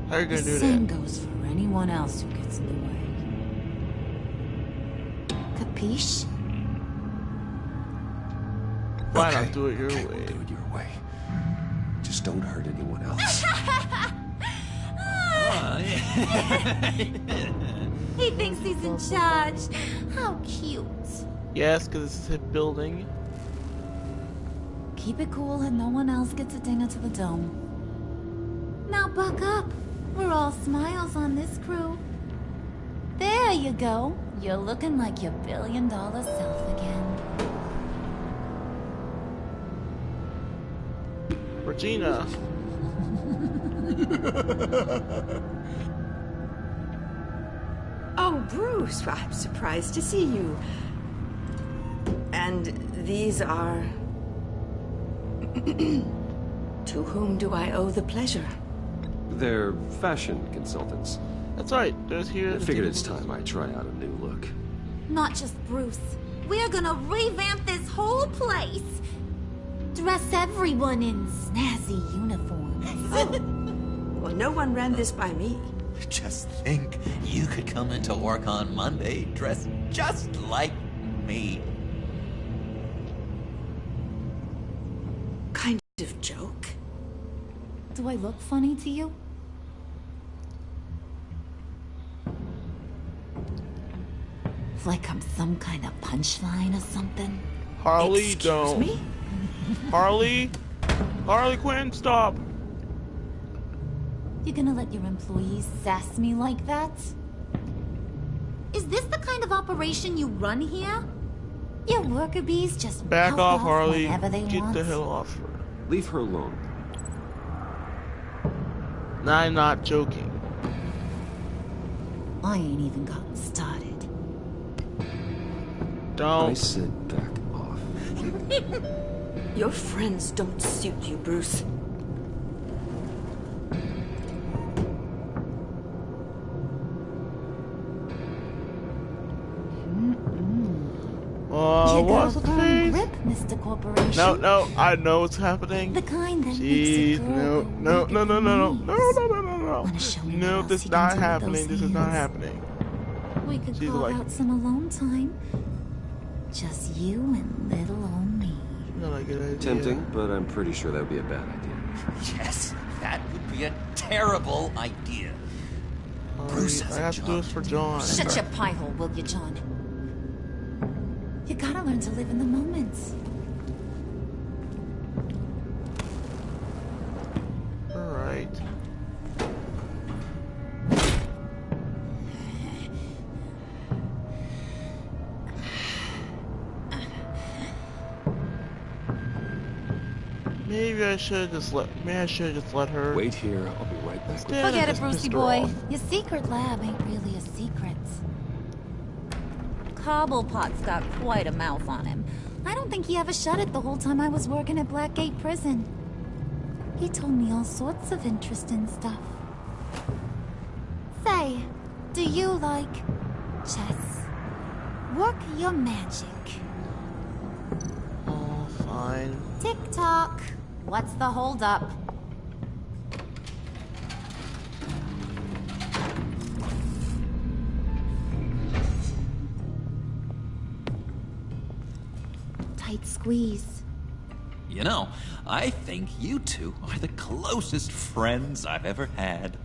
How are you gonna The do same that? goes for anyone else who gets in the way. Capiche? Why not do it your way? We'll do it your way. Just don't hurt anyone else. He thinks he's in charge. How cute. Yes, because it's his building. Keep it cool and no one else gets a dinger to the dome. Now buck up. We're all smiles on this crew. There you go. You're looking like your billion-dollar self again. Regina. Oh, Bruce, I'm surprised to see you. And these are... To whom do I owe the pleasure? They're fashion consultants. That's right. There's here. I figured it's time I try out a new look. Not just Bruce. We're gonna revamp this whole place. Dress everyone in snazzy uniforms. Well, no one ran this by me. Just think, you could come into work on Monday dressed just like me. Kind of joke. Do I look funny to you? Like I'm some kind of punchline or something? Harley, Excuse don't. me? Harley Quinn, stop. You gonna let your employees sass me like that? Is this the kind of operation you run here? Your worker bees just Back mouth off, Harley. whenever they Get want. the hell off her. Leave her alone. I'm not joking. I ain't even gotten started. Don't. I said back off. Your friends don't suit you, Bruce. You What's got the a firm face? grip, Mr. Corporation. No, I know what's happening. The kind that Jeez, makes a girl no, this is not happening. This is not hands. happening. We could She's carve like- out some alone time. Just you and little old me. Not a good idea. Tempting, but I'm pretty sure that would be a bad idea. Yes, that would be a terrible idea. Bruce has I have to do this for John. Shut your pie hole, will you, John? You gotta learn to live in the moment. Alright. Maybe I should just let her. Wait here, I'll be right back. Instead, I Forget it, just Brucey pissed her boy. off. Your secret lab ain't really a secret. Cobblepot's got quite a mouth on him. I don't think he ever shut it the whole time I was working at Blackgate Prison. He told me all sorts of interesting stuff. Say, do you like chess? Work your magic. Oh, fine. Tick-tock. What's the holdup? Tight squeeze. You know, I think you two are the closest friends I've ever had.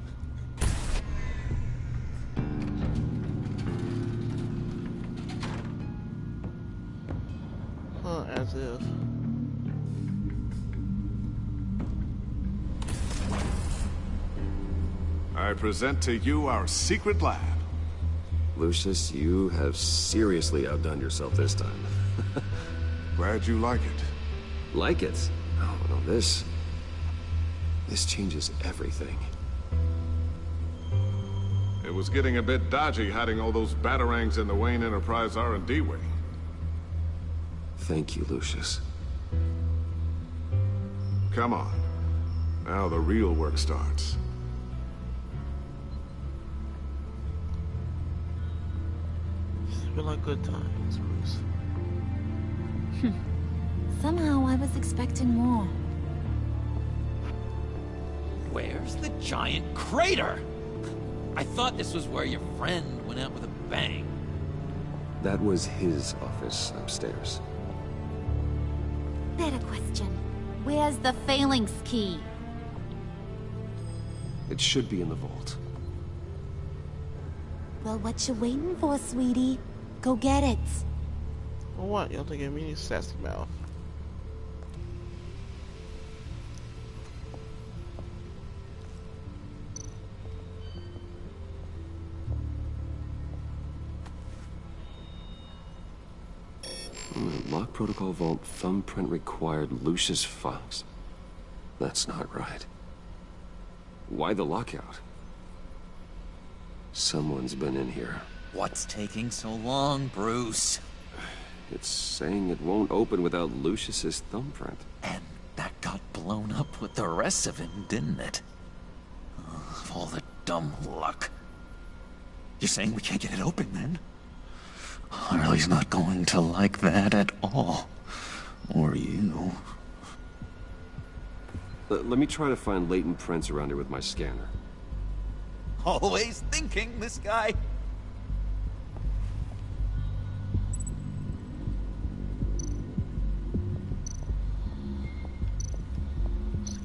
Huh, as if. I present to you our secret lab. Lucius, you have seriously outdone yourself this time. Glad you like it. Like it? Oh, no, this changes everything. It was getting a bit dodgy hiding all those batarangs in the Wayne Enterprise R&D wing. Thank you, Lucius. Come on. Now the real work starts. It's been like good times, Bruce. Somehow I was expecting more. Where's the giant crater? I thought this was where your friend went out with a bang. That was his office upstairs. Better question. Where's the phalanx key? It should be in the vault. Well, what you waiting for, sweetie? Go get it. Well, what? You don't think of me, sassy mouth. Lock protocol vault thumbprint required Lucius Fox. That's not right. Why the lockout? Someone's been in here. What's taking so long, Bruce? It's saying it won't open without Lucius's thumbprint. And that got blown up with the rest of him, didn't it? Oh, all the dumb luck. You're saying we can't get it open, then? Harley's not going to like that at all. Or you. Let me try to find latent prints around here with my scanner. Always thinking, this guy.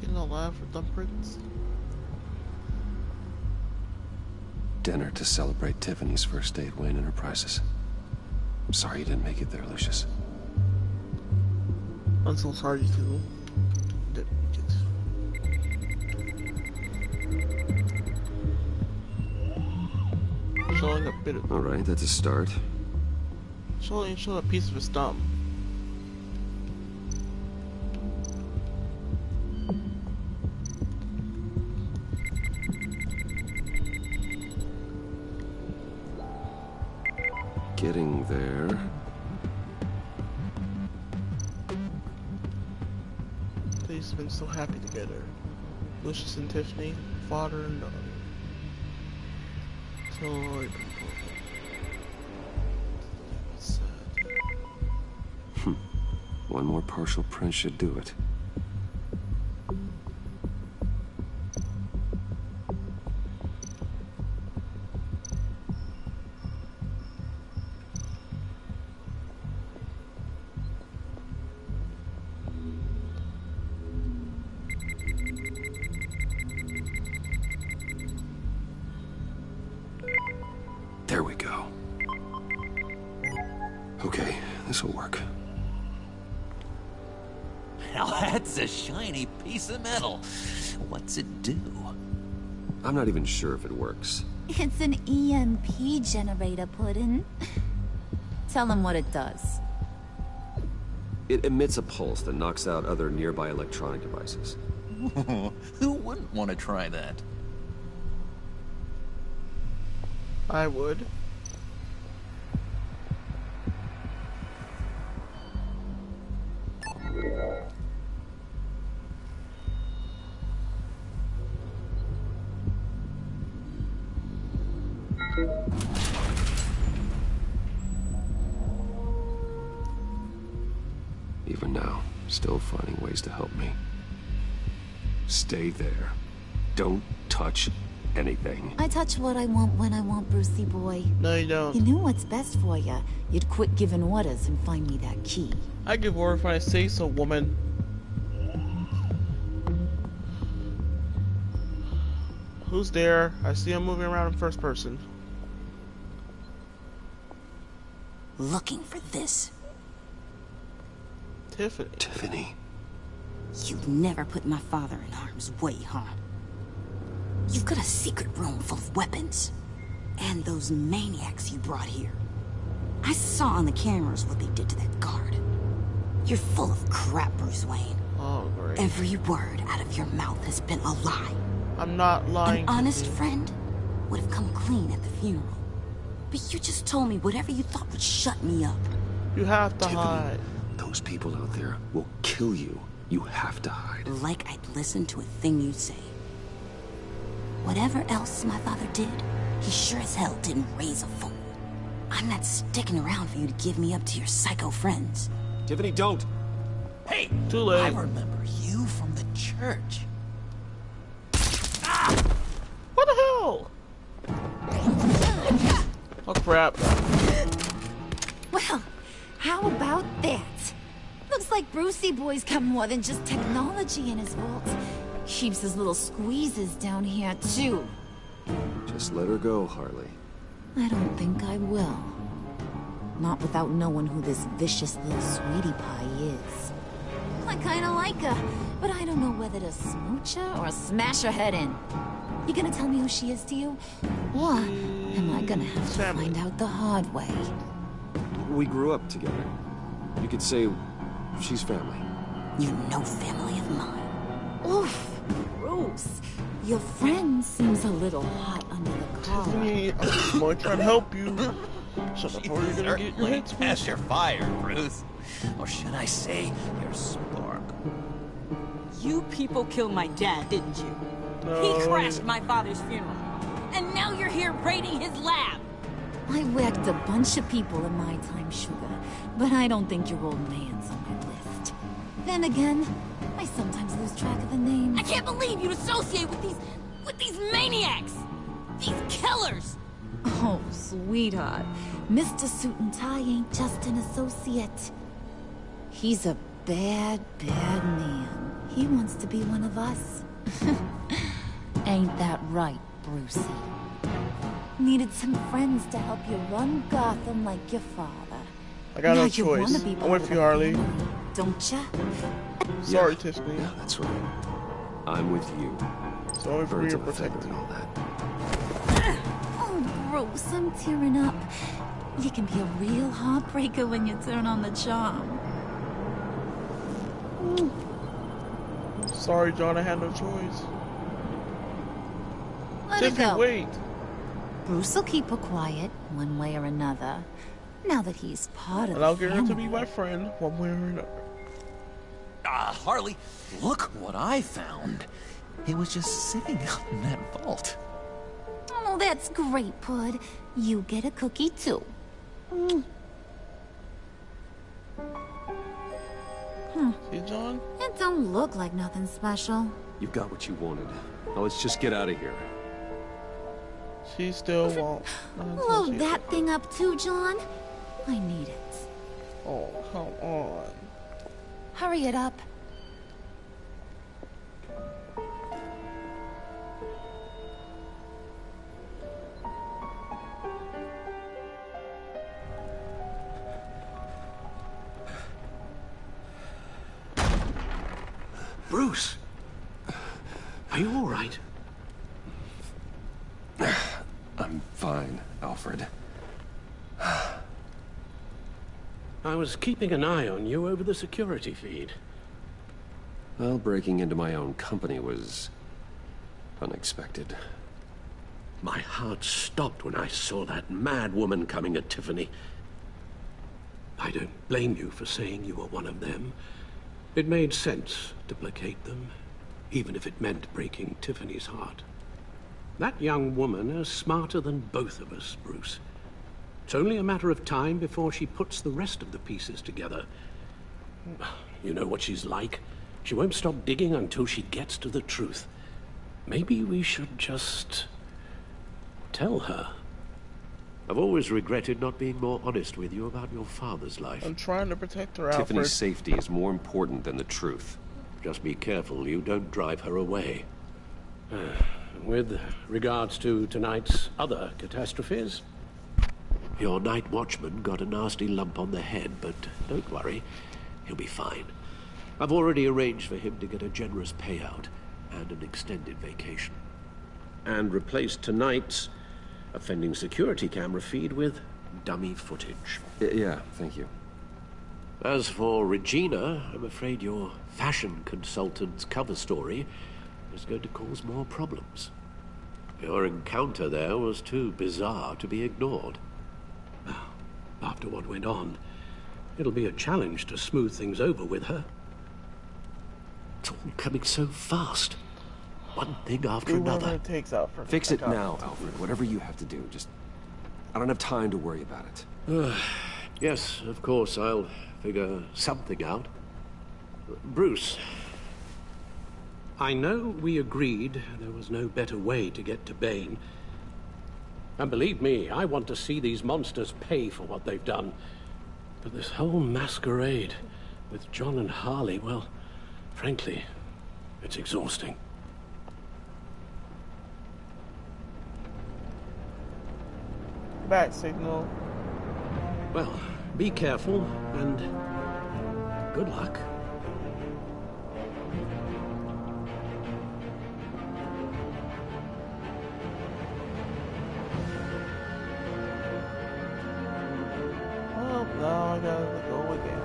Getting a lab for thumbprints. Dinner to celebrate Tiffany's first day at Wayne Enterprises. I'm sorry you didn't make it there, Lucius. I'm so sorry too. Showing a bit of. Alright, that's a start. Showing a piece of his thumb. Getting there. They've been so happy together. Lucius and Tiffany, father and daughter. So One more partial print should do it. There we go. Okay, this'll work. Now that's a shiny piece of metal. What's it do? I'm not even sure if it works. It's an EMP generator, Puddin'. Tell him what it does. It emits a pulse that knocks out other nearby electronic devices. Who wouldn't want to try that? I would. Even now, still finding ways to help me. Stay there. Don't touch anything. I touch what I want when I want, Brucey boy. No, you don't. You knew what's best for you. You'd quit giving orders and find me that key. I give orders when I say so, woman. Who's there? I see him moving around in first person. Looking for this. Tiffany. Tiffany. You never put my father in harm's way, huh? You've got a secret room full of weapons. And those maniacs you brought here. I saw on the cameras what they did to that guard. You're full of crap, Bruce Wayne. Oh, great. Every word out of your mouth has been a lie. I'm not lying. An honest friend would have come clean at the funeral. But you just told me whatever you thought would shut me up. You have to Tiffany, hide. Those people out there will kill you. You have to hide. Like I'd listen to a thing you say. Whatever else my father did, he sure as hell didn't raise a fool. I'm not sticking around for you to give me up to your psycho friends. Tiffany, don't! Hey! Too late. I remember you from the church. What the hell? Oh crap. Well, how about that? Looks like Brucey boy's got more than just technology in his vault. Keeps his little squeezes down here, too. Just let her go, Harley. I don't think I will. Not without knowing who this vicious little sweetie pie is. I kinda like her, but I don't know whether to smooch her or smash her head in. You gonna tell me who she is to you? Or am I gonna have to find out the hard way? We grew up together. You could say she's family. You're no family of mine. Oof, Bruce. Your friend seems a little hot under the collar. Tiffany, I'm going to try to help you. Shut up, or you're gonna get your head Pass your fire, Bruce. Or should I say, your spark. You people killed my dad, didn't you? No. He crashed my father's funeral. And now you're here raiding his lab. I whacked a bunch of people in my time, Sugar, but I don't think your old man's on my list. Then again, I sometimes lose track of the names. I can't believe you'd associate with these maniacs! These killers! Oh, sweetheart. Mr. Suit and Tie ain't just an associate. He's a bad, bad man. He wants to be one of us. Ain't that right, Brucey? Needed some friends to help you run Gotham like your father. I got Now no you choice. wanna be I'm part with of you, the Harley. family. don't ya? Sorry, Tiffany. Yeah, that's right. I'm with you. Sorry for Birds your of a feather protecting. and all that. Oh, Bruce, I'm tearing up. You can be a real heartbreaker when you turn on the charm. Sorry, John, I had no choice. Let it Tiffany, go. wait. Bruce will keep her quiet, one way or another. Now that he's part of And I'll the get her to family. be my friend, one way or another. Harley, look what I found. It was just sitting out in that vault. Oh, that's great, Pud. You get a cookie, too. See, John? It don't look like nothing special. You got what you wanted. Now let's just get out of here. She still won't. Load that thing up, too, John. I need it. Oh, come on. Hurry it up. Bruce! Are you all right? I'm fine, Alfred. I was keeping an eye on you over the security feed. Well, breaking into my own company was unexpected. My heart stopped when I saw that mad woman coming at Tiffany. I don't blame you for saying you were one of them. It made sense to placate them, even if it meant breaking Tiffany's heart. That young woman is smarter than both of us, Bruce. It's only a matter of time before she puts the rest of the pieces together. You know what she's like. She won't stop digging until she gets to the truth. Maybe we should just tell her. I've always regretted not being more honest with you about your father's life. I'm trying to protect her, Alfred. Tiffany's safety is more important than the truth. Just be careful you don't drive her away. With regards to tonight's other catastrophes? Your night watchman got a nasty lump on the head, but don't worry. He'll be fine. I've already arranged for him to get a generous payout and an extended vacation. And replaced tonight's offending security camera feed with dummy footage. Yeah, thank you. As for Regina, I'm afraid your fashion consultant's cover story is going to cause more problems. Your encounter there was too bizarre to be ignored. After what went on, it'll be a challenge to smooth things over with her. It's all coming so fast. One thing after Do whatever another. it takes, Alfred. Fix it now, Alfred. Whatever you have to do. Just... I don't have time to worry about it. Yes, of course, I'll figure something out. Bruce. I know we agreed there was no better way to get to Bane. And believe me, I want to see these monsters pay for what they've done. But this whole masquerade with John and Harley, well, frankly, it's exhausting. Back signal. Well, be careful, and good luck. Well, now I gotta go again.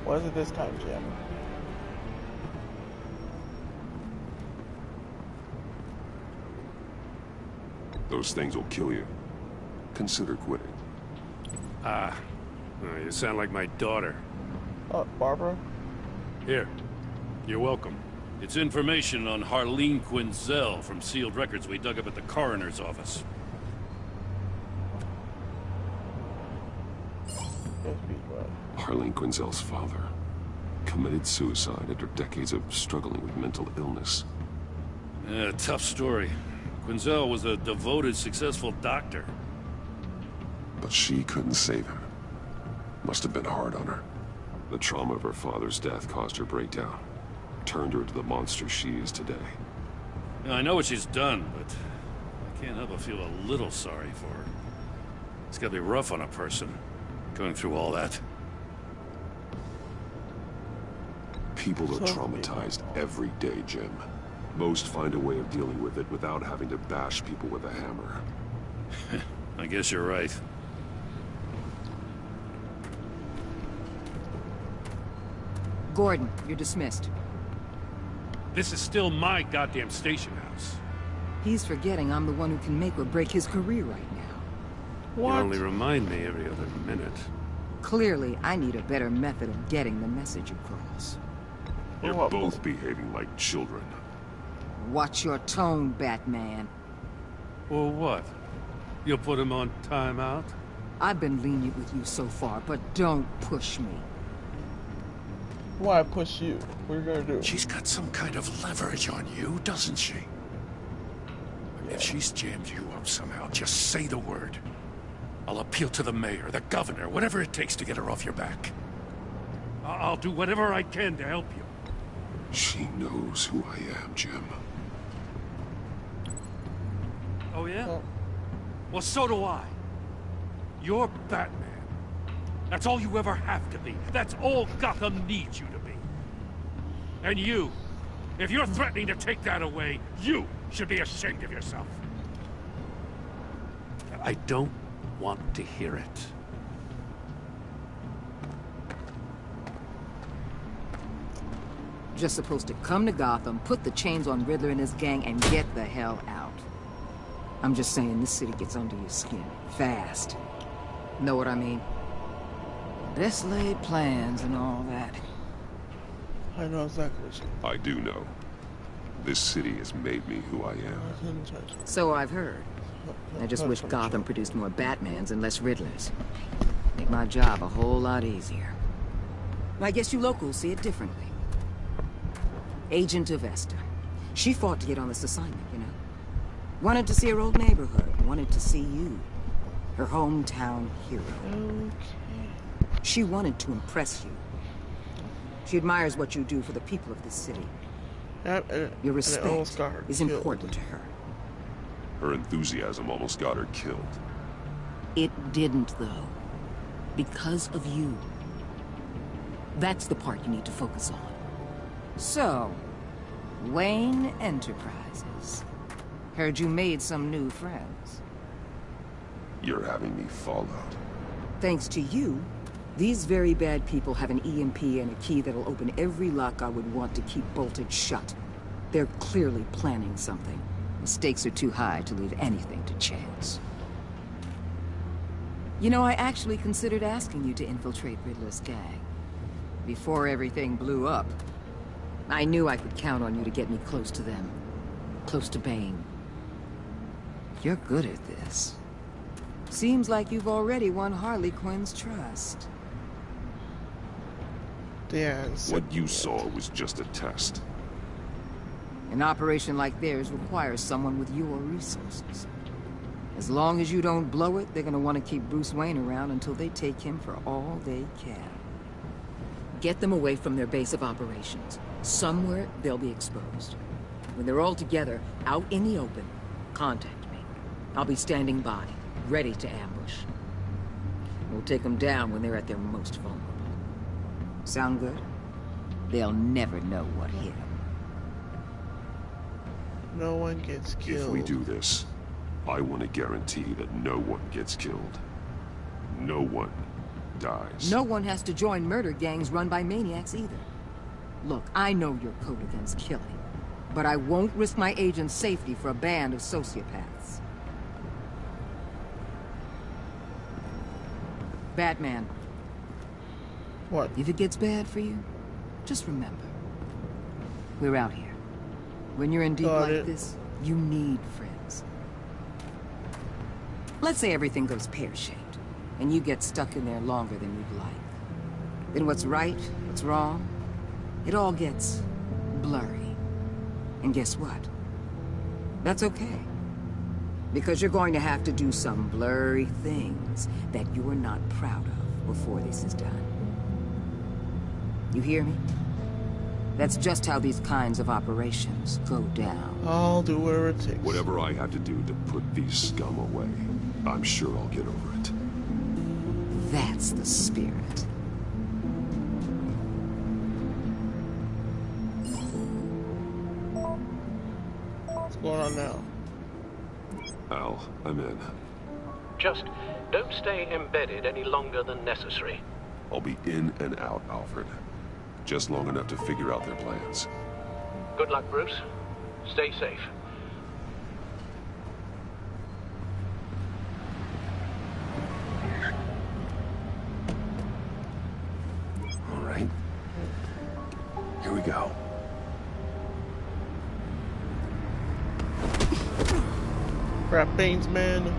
What is it this time, Jim? Those things will kill you. Consider quitting. You sound like my daughter. Barbara? Here. You're welcome. It's information on Harleen Quinzel from sealed records we dug up at the coroner's office. Harleen Quinzel's father committed suicide after decades of struggling with mental illness. Yeah, tough story. Quinzel was a devoted, successful doctor. But she couldn't save him. Must have been hard on her. The trauma of her father's death caused her breakdown. Turned her into the monster she is today. Yeah, I know what she's done, but I Can't help but feel a little sorry for her. It's gotta be rough on a person, going through all that. People are traumatized every day, Jim. Most find a way of dealing with it without having to bash people with a hammer. I guess you're right. Gordon, you're dismissed. This is still my goddamn station house. He's forgetting I'm the one who can make or break his career right now. You only remind me every other minute. Clearly, I need a better method of getting the message across. You're both behaving like children. Watch your tone, Batman. Well, what? You'll put him on timeout? I've been lenient with you so far, but don't push me. Why push you? What are you gonna do? She's got some kind of leverage on you, doesn't she? If she's jammed you up somehow, just say the word. I'll appeal to the mayor, the governor, whatever it takes to get her off your back. I'll do whatever I can to help you. She knows who I am, Jim. Oh, yeah? Well, so do I. You're Batman. That's all you ever have to be. That's all Gotham needs you to be. And you, if you're threatening to take that away, you should be ashamed of yourself. I don't want to hear it. Just supposed to come to Gotham, put the chains on Riddler and his gang, and get the hell out. I'm just saying, this city gets under your skin. Fast. Know what I mean? Best laid plans and all that. I know exactly what you I do know. This city has made me who I am. So I've heard. I just wish Gotham produced more Batmans and less Riddlers. Make my job a whole lot easier. I guess you locals see it differently. Agent of Vesta. She fought to get on this assignment, you know. Wanted to see her old neighborhood. Wanted to see you. Her hometown hero. Okay. She wanted to impress you. She admires what you do for the people of this city. Your respect is important to her. Her enthusiasm almost got her killed. It didn't, though. Because of you. That's the part you need to focus on. So, Wayne Enterprises. Heard you made some new friends. You're having me followed. Thanks to you, these very bad people have an EMP and a key that'll open every lock I would want to keep bolted shut. They're clearly planning something. The stakes are too high to leave anything to chance. You know, I actually considered asking you to infiltrate Riddler's gang. Before everything blew up, I knew I could count on you to get me close to them. Close to Bane. You're good at this. Seems like you've already won Harley Quinn's trust. Yeah. What you saw was just a test. An operation like theirs requires someone with your resources. As long as you don't blow it, they're gonna want to keep Bruce Wayne around until they take him for all they can. Get them away from their base of operations. Somewhere they'll be exposed. When they're all together, out in the open, contact me. I'll be standing by, ready to ambush. We'll take them down when they're at their most vulnerable. Sound good? They'll never know what hit them. No one gets killed. If we do this, I want to guarantee that no one gets killed. No one dies. No one has to join murder gangs run by maniacs either. Look, I know your code against killing, but I won't risk my agent's safety for a band of sociopaths. Batman. What? If it gets bad for you, just remember, we're out here. When you're in deep like this, you need friends. Let's say everything goes pear-shaped, and you get stuck in there longer than you'd like. Then what's right, what's wrong, it all gets blurry. And guess what? That's okay. Because you're going to have to do some blurry things that you're not proud of before this is done. You hear me? That's just how these kinds of operations go down. I'll do whatever it takes. Whatever I have to do to put these scum away, I'm sure I'll get over it. That's the spirit. What's going on now? Al, I'm in. Just don't stay embedded any longer than necessary. I'll be in and out, Alfred. Just long enough to figure out their plans. Good luck, Bruce. Stay safe. All right. Here we go. Crap, Baines, man.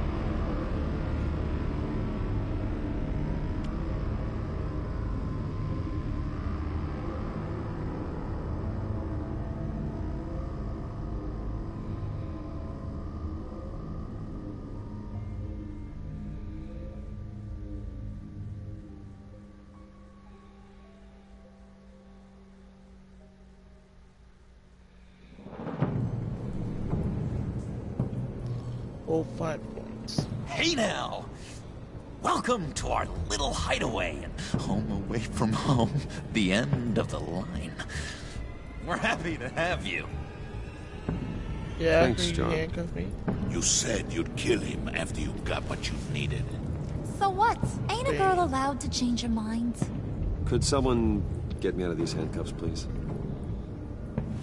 Oh, 5 points. Hey now! Welcome to our little hideaway and home away from home, the end of the line. We're happy to have you. Yeah, thanks, can you John. handcuff me? You said you'd kill him after you got what you needed. So what? Ain't a girl allowed to change her mind? Could someone get me out of these handcuffs, please?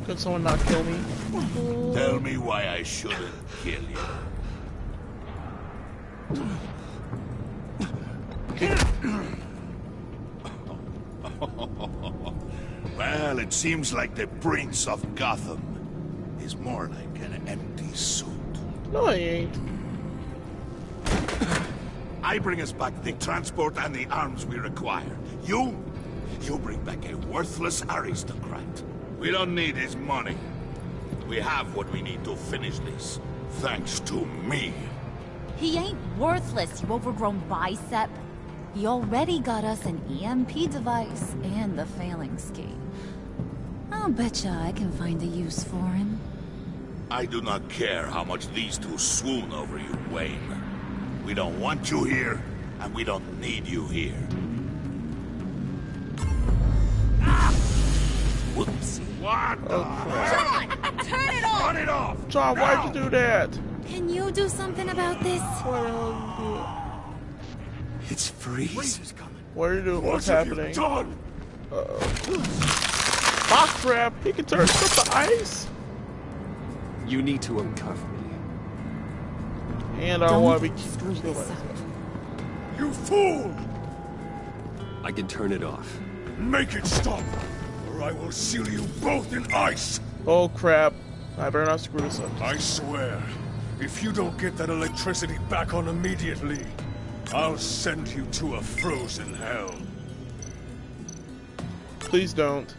Could someone not kill me? Tell me why I shouldn't kill you. Well, it seems like the Prince of Gotham is more like an empty suit. No, I ain't. I bring us back the transport and the arms we require. You bring back a worthless aristocrat. We don't need his money. We have what we need to finish this, thanks to me. He ain't worthless, you overgrown bicep. He already got us an EMP device and the failing scheme. I'll betcha I can find a use for him. I do not care how much these two swoon over you, Wayne. We don't want you here, and we don't need you here. Whoops. What the? John! Turn it off! Turn it off! John, why'd you do that? Can you do something about this? It's Freeze. What are you doing? What's What have you happening? done? Box trap! He can turn stuff to ice! You need to uncuff me. And I don't want to be screw this up. You fool! I can turn it off. Make it stop, or I will seal you both in ice! Oh crap. I better not screw this up. I swear, if you don't get that electricity back on immediately, I'll send you to a frozen hell. Please don't.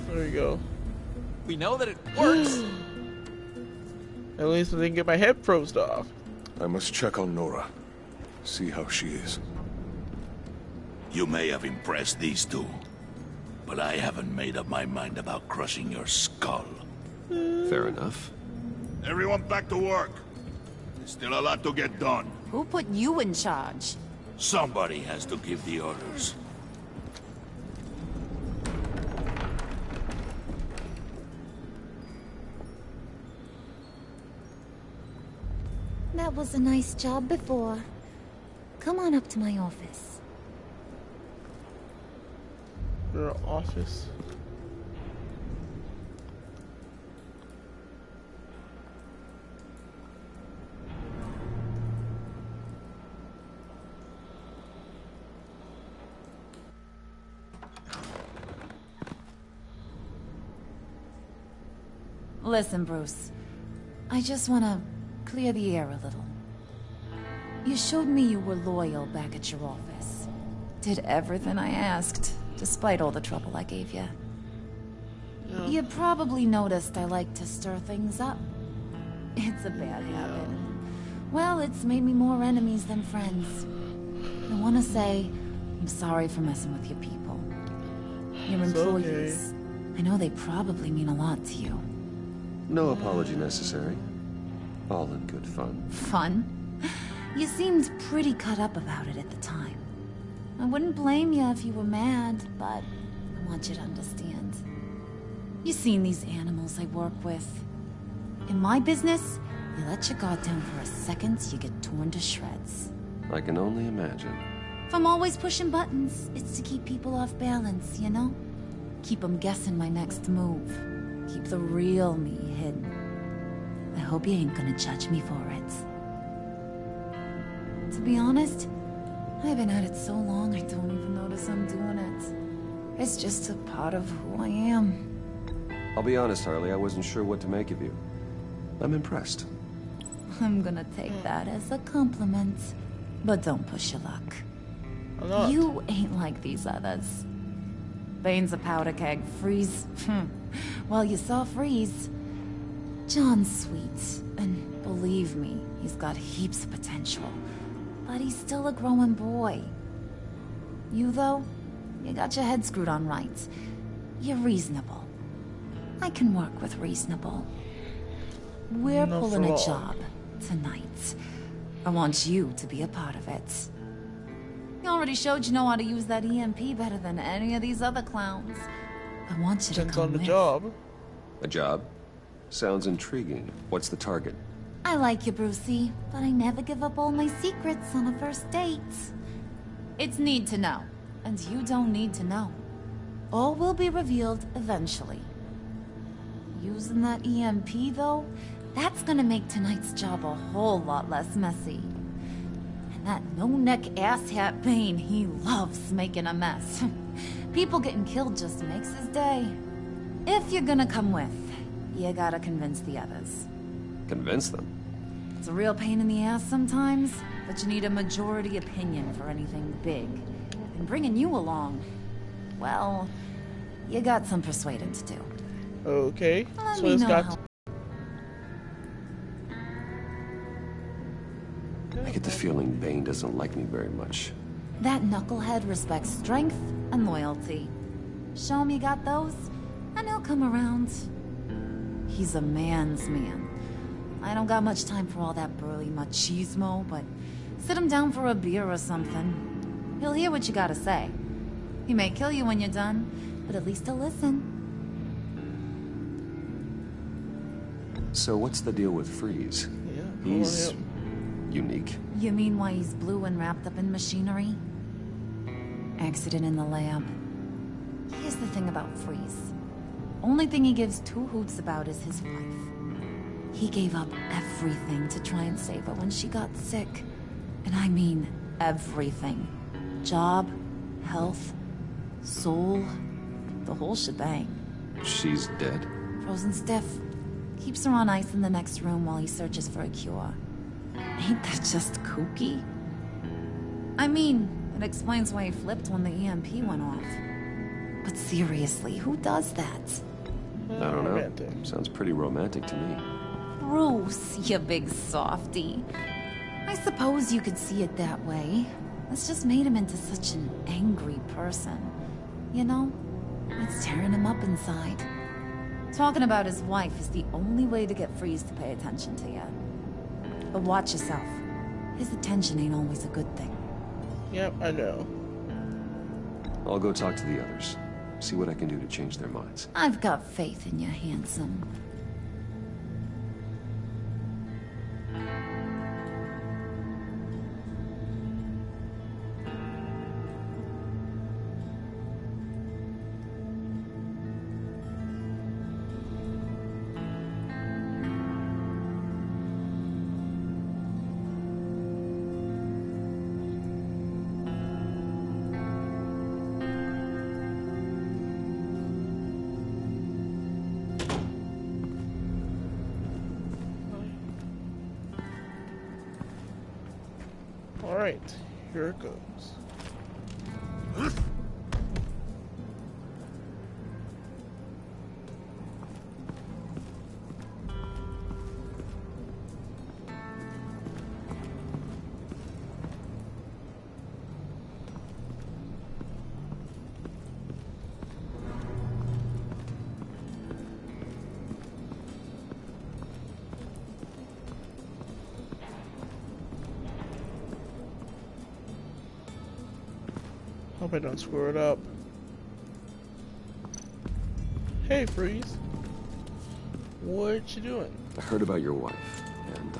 There you go. We know that it works. At least I didn't get my head froze off. I must check on Nora. See how she is. You may have impressed these two, but I haven't made up my mind about crushing your skull. Fair enough. Everyone back to work. There's still a lot to get done. Who put you in charge? Somebody has to give the orders. That was a nice job before. Come on up to my office. Your office. Listen, Bruce. I just want to clear the air a little. You showed me you were loyal back at your office. Did everything I asked, despite all the trouble I gave you. Yeah. You probably noticed I like to stir things up. It's a bad habit. Well, it's made me more enemies than friends. I want to say, I'm sorry for messing with your people. Your It's employees. I know they probably mean a lot to you. No apology necessary. All in good fun. Fun? You seemed pretty cut up about it at the time. I wouldn't blame you if you were mad, but I want you to understand. You've seen these animals I work with. In my business, you let your guard down for a second, you get torn to shreds. I can only imagine. If I'm always pushing buttons, it's to keep people off balance, you know? Keep them guessing my next move. Keep the real me hidden. I hope you ain't gonna judge me for it. To be honest, I've been at it so long I don't even notice I'm doing it. It's just a part of who I am. I'll be honest, Harley, I wasn't sure what to make of you. I'm impressed. I'm gonna take that as a compliment. But don't push your luck. I'm not. You ain't like these others. Bane's a powder keg. Freeze. Well, you saw Freeze. John's sweet, and believe me, he's got heaps of potential. But he's still a growing boy. You, though, you got your head screwed on right. You're reasonable. I can work with reasonable. We're Not pulling for a long. job tonight. I want you to be a part of it. You already showed you know how to use that EMP better than any of these other clowns. I want you to Depends come on the with. job. A job? Sounds intriguing. What's the target? I like you, Brucey, but I never give up all my secrets on a first date. It's need to know, and you don't need to know. All will be revealed eventually. Using that EMP, though, that's gonna make tonight's job a whole lot less messy. And that no-neck asshat Bane, he loves making a mess. People getting killed just makes his day. If you're gonna come with, you gotta convince the others. Convince them? It's a real pain in the ass sometimes, but you need a majority opinion for anything big. And bringing you along, well, you got some persuading to do. Okay. Let So me it's know got. how- I get the feeling Bane doesn't like me very much. That knucklehead respects strength and loyalty. Show him you got those, and he'll come around. He's a man's man. I don't got much time for all that burly machismo, but sit him down for a beer or something. He'll hear what you gotta say. He may kill you when you're done, but at least he'll listen. So what's the deal with Freeze? Yeah, He's unique. You mean why he's blue and wrapped up in machinery? Accident in the lab. Here's the thing about Freeze. Only thing he gives two hoots about is his wife. He gave up everything to try and save her when she got sick. And I mean everything. Job, health, soul, the whole shebang. She's dead? Frozen stiff. Keeps her on ice in the next room while he searches for a cure. Ain't that just kooky? I mean, it explains why he flipped when the EMP went off. But seriously, who does that? I don't know. Sounds pretty romantic to me. Bruce, you big softy. I suppose you could see it that way. It's just made him into such an angry person. You know? It's tearing him up inside. Talking about his wife is the only way to get Freeze to pay attention to you. But watch yourself. His attention ain't always a good thing. Yep, I know. I'll go talk to the others. See what I can do to change their minds. I've got faith in you, handsome. Alright, here it goes. Hope I don't screw it up. Hey, Freeze. What you doing? I heard about your wife, and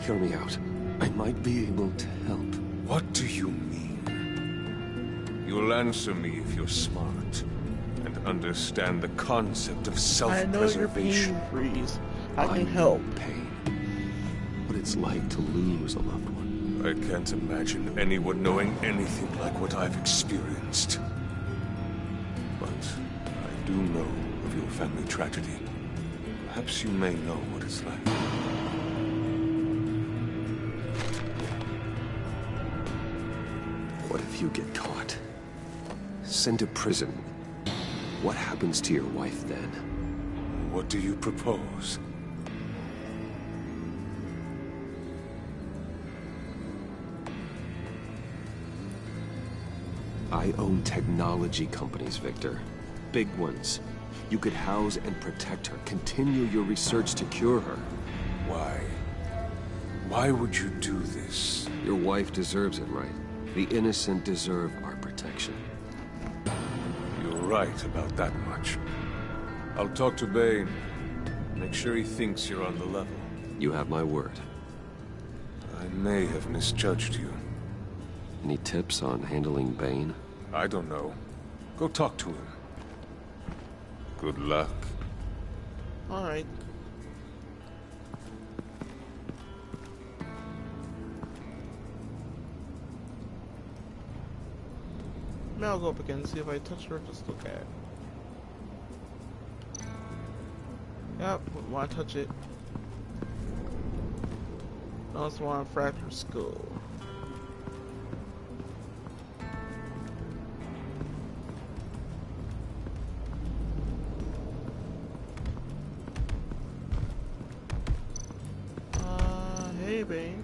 Hear me out. I might be able to help. What do you mean? You'll answer me if you're smart and understand the concept of self-preservation. I know your pain, Freeze. I can help. Pain. What it's like to lose a loved one. I can't imagine anyone knowing anything like what I've experienced. But I do know of your family tragedy. Perhaps you may know what it's like. What if you get caught? Sent to prison? What happens to your wife then? What do you propose? I own technology companies, Victor. Big ones. You could house and protect her, continue your research to cure her. Why? Why would you do this? Your wife deserves it, right? The innocent deserve our protection. You're right about that much. I'll talk to Bane. Make sure he thinks you're on the level. You have my word. I may have misjudged you. Any tips on handling Bane? I don't know. Go talk to him. Good luck. Alright. Now I'll go up again and see if I touch her or just look at it. Yep, want to touch it. I also want to fracture skull. Hey, Bane.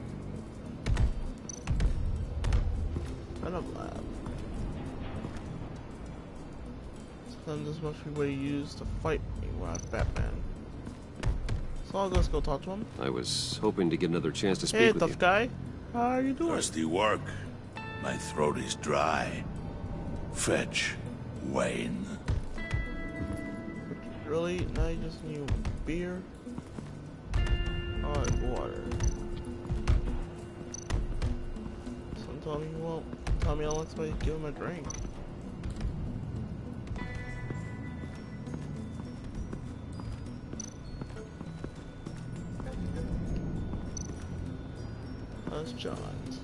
I don't laugh. So then this must be what he used to fight me when I was Batman. So I'll just go talk to him. I was hoping to get another chance to speak with you. Hey, tough guy. How are you doing? Thirsty work. My throat is dry. Fetch, Wayne. Really? Now you just need beer? Alright, water. Sometimes you won't tell me I'll let somebody give him a drink. That's John's.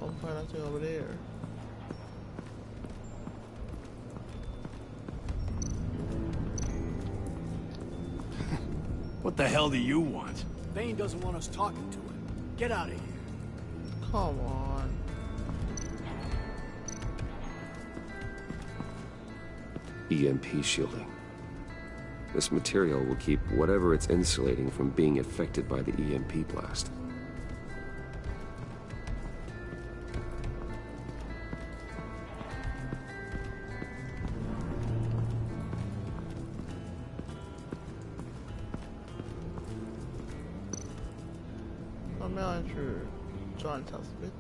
I'll find out over there. What the hell do you want? Bane doesn't want us talking to him. Get out of here. Come on. EMP shielding. This material will keep whatever it's insulating from being affected by the EMP blast. I'm not sure John tells it.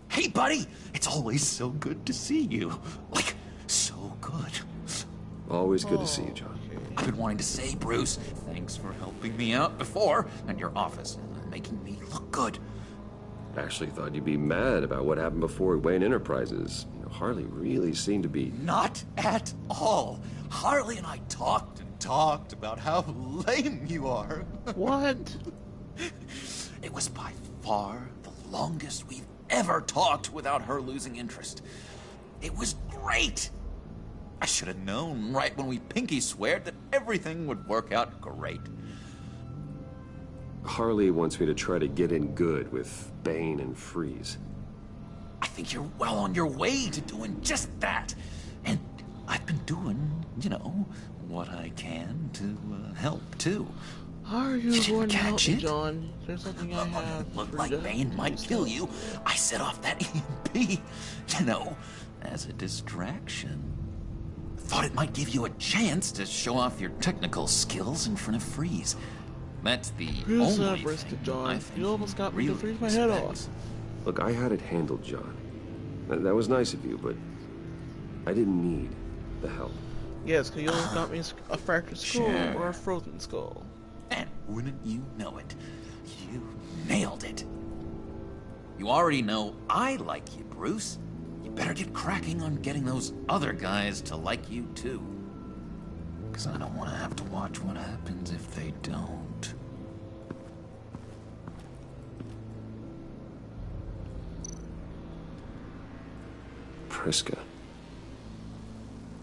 Hey, buddy! It's always so good to see you. Like, so good. Always good to see you, John. I've been wanting to say, Bruce, thanks for helping me out before, and your office, and making me look good. Actually thought you'd be mad about what happened before Wayne Enterprises. You know, Harley really seemed to be... Not at all. Harley and I talked and talked about how lame you are. What? It was by far the longest we've ever talked without her losing interest. It was great. I should have known right when we pinky sweared that everything would work out great. Harley wants me to try to get in good with Bane and Freeze. I think you're well on your way to doing just that. And I've been doing, you know, what I can to help, too. Are you didn't going to help catch me, it? John? There's something I have. Looked like Bane might kill you. I set off that EMP, you know, as a distraction. Thought it might give you a chance to show off your technical skills in front of Freeze. That's the only thing John. I think You almost got me really to freeze my head off. expects. Look, I had it handled, John. That was nice of you, but I didn't need the help. Yes, because you almost got me a fractured skull Sure. or a frozen skull. And wouldn't you know it, you nailed it. You already know I like you, Bruce. You better get cracking on getting those other guys to like you, too. Because I don't want to have to watch what happens if they don't. Priska.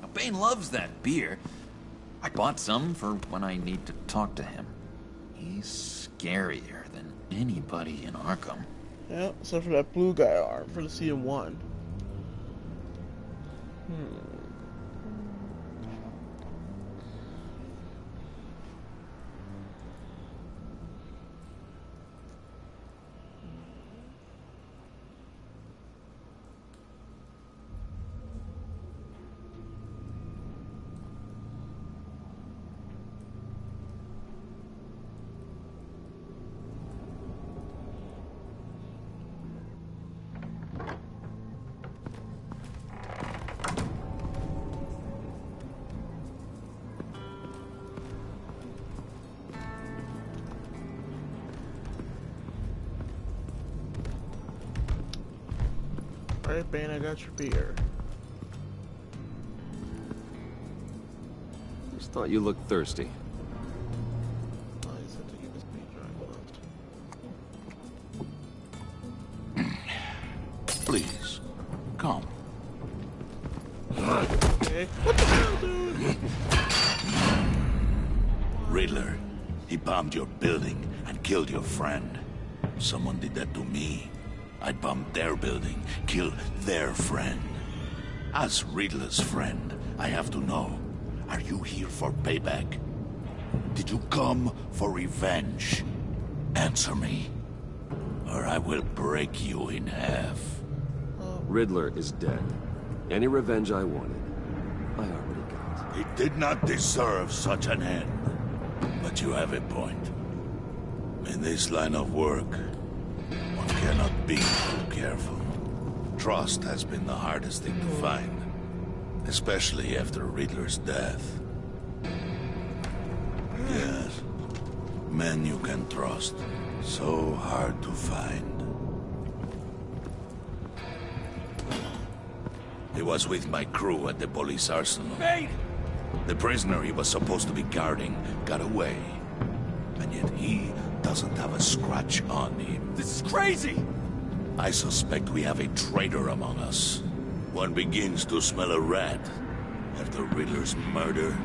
Now, Bane loves that beer. I bought some for when I need to talk to him. He's scarier than anybody in Arkham. Yeah, except for that blue guy arm for the CM1. Alright, Bane, I got your beer. Just thought you looked thirsty. Oh, he said to keep his beer dry. Please, come. Okay. What the hell, dude? Riddler, he bombed your building and killed your friend. Someone did that to me. I'd bomb their building, kill their friend. As Riddler's friend, I have to know, are you here for payback? Did you come for revenge? Answer me, or I will break you in half. Riddler is dead. Any revenge I wanted, I already got. He did not deserve such an end. But you have a point. In this line of work, one cannot be too careful. Trust has been the hardest thing to find, especially after Riddler's death. Yes, men you can trust, so hard to find. He was with my crew at the police arsenal. Bane! The prisoner he was supposed to be guarding got away. And yet he doesn't have a scratch on him. This is crazy! I suspect we have a traitor among us. One begins to smell a rat after Riddler's murder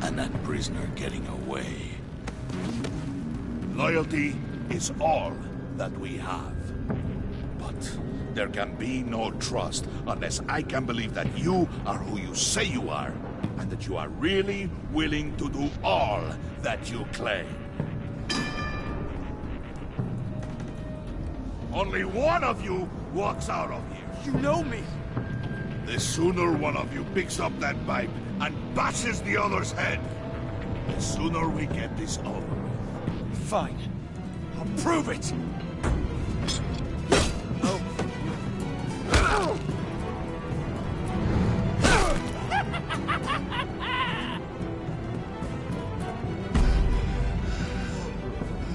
and that prisoner getting away. Loyalty is all that we have. But there can be no trust unless I can believe that you are who you say you are, and that you are really willing to do all that you claim. Only one of you walks out of here. You know me! The sooner one of you picks up that pipe and bashes the other's head, the sooner we get this over with. Fine. I'll prove it!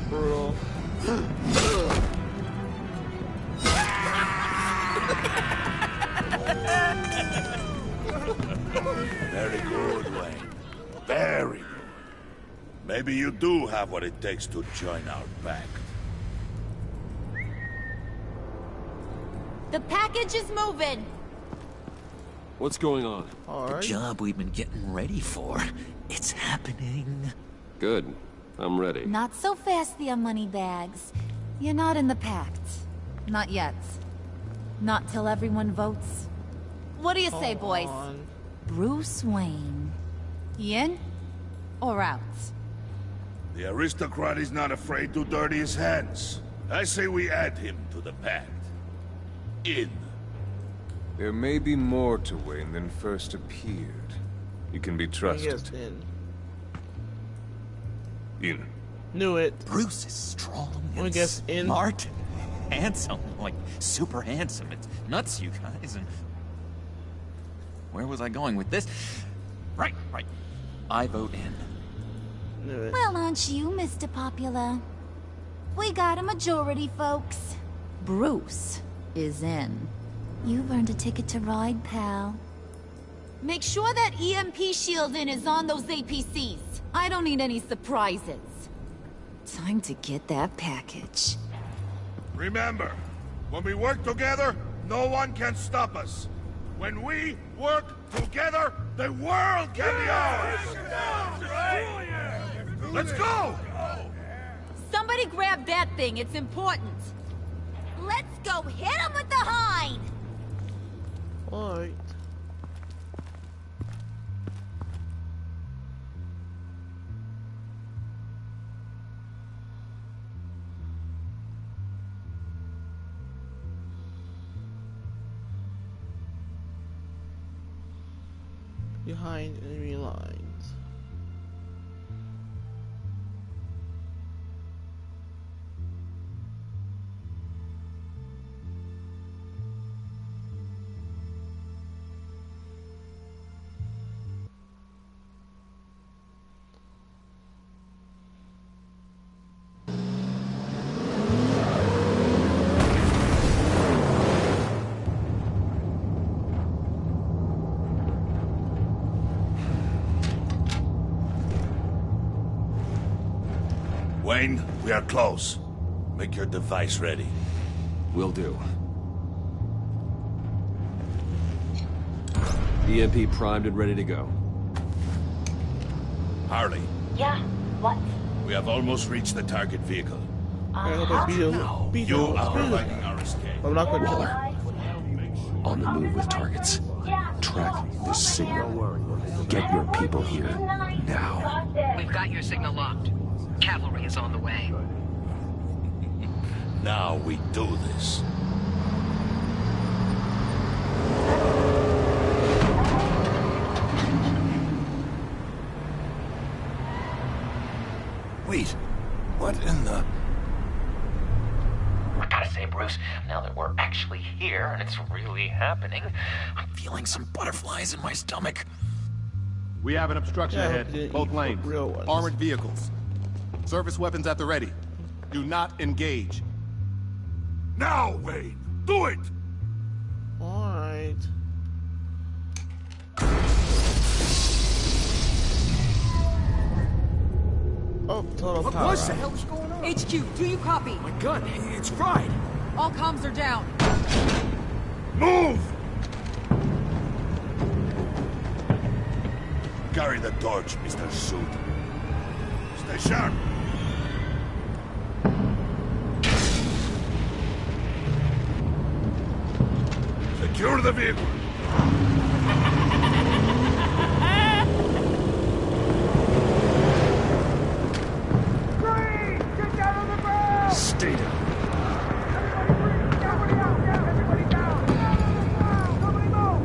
Brutal. Maybe you do have what it takes to join our pact. The package is moving. What's going on? The job we've been getting ready for. It's happening. Good. I'm ready. Not so fast, the Moneybags. You're not in the Pact. Not yet. Not till everyone votes. What do you say, boys? Bruce Wayne. In or out? The aristocrat is not afraid to dirty his hands. I say we add him to the pact. In. There may be more to Wayne than first appeared. You can be trusted. In. Knew it. Bruce is strong I and guess in. smart and handsome. Like, super handsome. It's nuts, you guys. And where was I going with this? Right. I vote in. Knew it. Well, aren't you, Mr. Popular? We got a majority, folks. Bruce is in. You've earned a ticket to ride, pal. Make sure that EMP shielding is on those APCs. I don't need any surprises. Time to get that package. Remember, when we work together, no one can stop us. When we work together, the world can be ours! Let's go! Somebody grab that thing, it's important. Let's go hit him with the hind! Alright. Behind enemy lines. Wayne, we are close. Make your device ready. Will do. EMP primed and ready to go. Harley, Yeah? What? we have almost reached the target vehicle. I hope beat You him. are providing our escape. I'm not gonna kill him. On the move with targets. Track this signal. Get your people here now. We've got your signal locked. Cavalry is on the way. Now we do this. Wait, what in the... I gotta say, Bruce, now that we're actually here and it's really happening, I'm feeling some butterflies in my stomach. We have an obstruction ahead, both lanes. Armored vehicles. Service weapons at the ready. Do not engage. Now, Wayne! Do it! Alright. Oh, total power. What was that? What the hell is going on? HQ, do you copy? My gun, it's fried. All comms are down. Move! Carry the torch, Mr. Suit. Stay sharp. Secure the vehicle. Green! Get down on the ground! Stay down. Everybody down! Nobody move!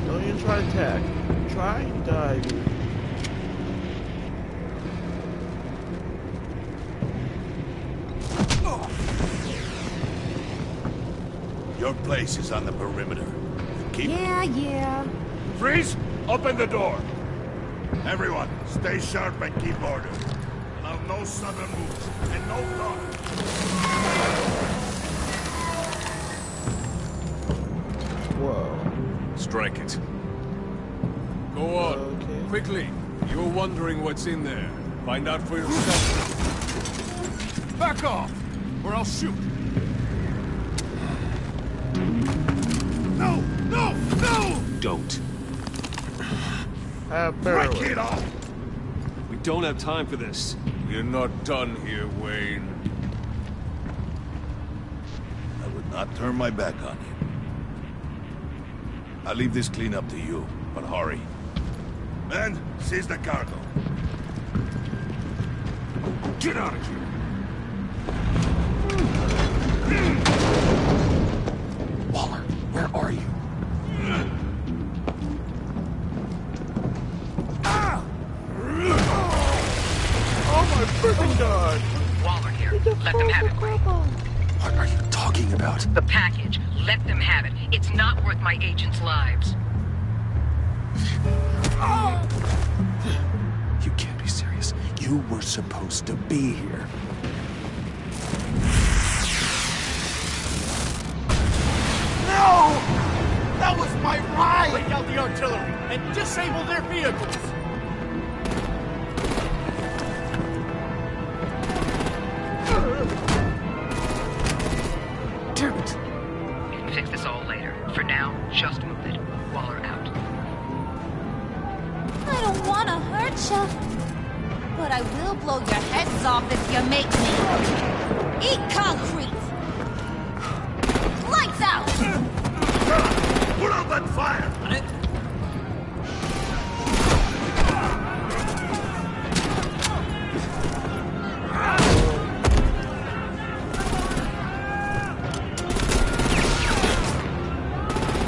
Don't even try to attack. Try and die, dude. Your place is on the perimeter. Keep... Yeah. Freeze! Open the door! Everyone, stay sharp and keep order. Allow no sudden moves, and no talk. Whoa. Strike it. Go on. Quickly. You're wondering what's in there. Find out for yourself. Back off, or I'll shoot. No! No! No! Don't. Break it off! We don't have time for this. We're not done here, Wayne. I would not turn my back on you. I'll leave this cleanup to you, but hurry. Men, seize the cargo. Get out of here! Waller, where are you? Oh my freaking god! Waller here. Let them have it, Wayne. What are you talking about? The package. Let them have it. It's not worth my agents' lives. You can't be serious. You were supposed to be here. No! That was my ride! Break out the artillery and disable their vehicles! Damn it! We can fix this all later. For now, just move it. Waller out. I don't want to hurt you, but I will blow your heads off if you make me. Eat concrete! Lights out! Put out that fire!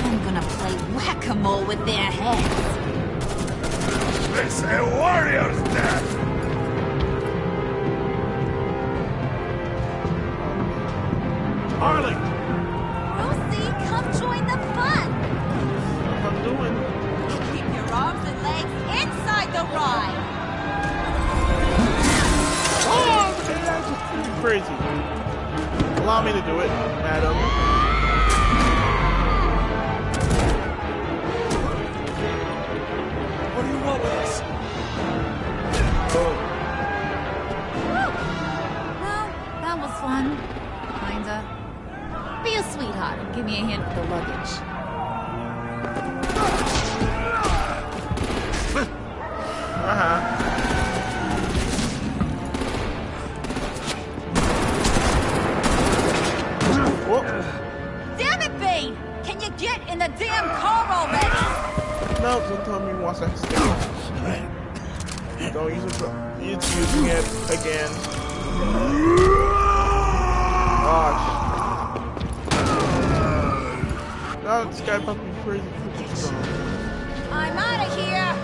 I'm gonna play whack-a-mole with their heads. It's a warrior's death! Harley! Lucy, come join the fun! What I'm doing? Keep your arms and legs inside the ride! Oh, man, that's just pretty crazy. Allow me to do it, madam. What do you want with us? Well, that was fun. Kinda. Be a sweetheart and give me a hand with the luggage. Damn it, Bane! Can you get in the damn car already? No, don't tell me once I stay. Don't use it. It's using it again. Gosh. Now this guy must be crazy freaking strong. I'm out of here!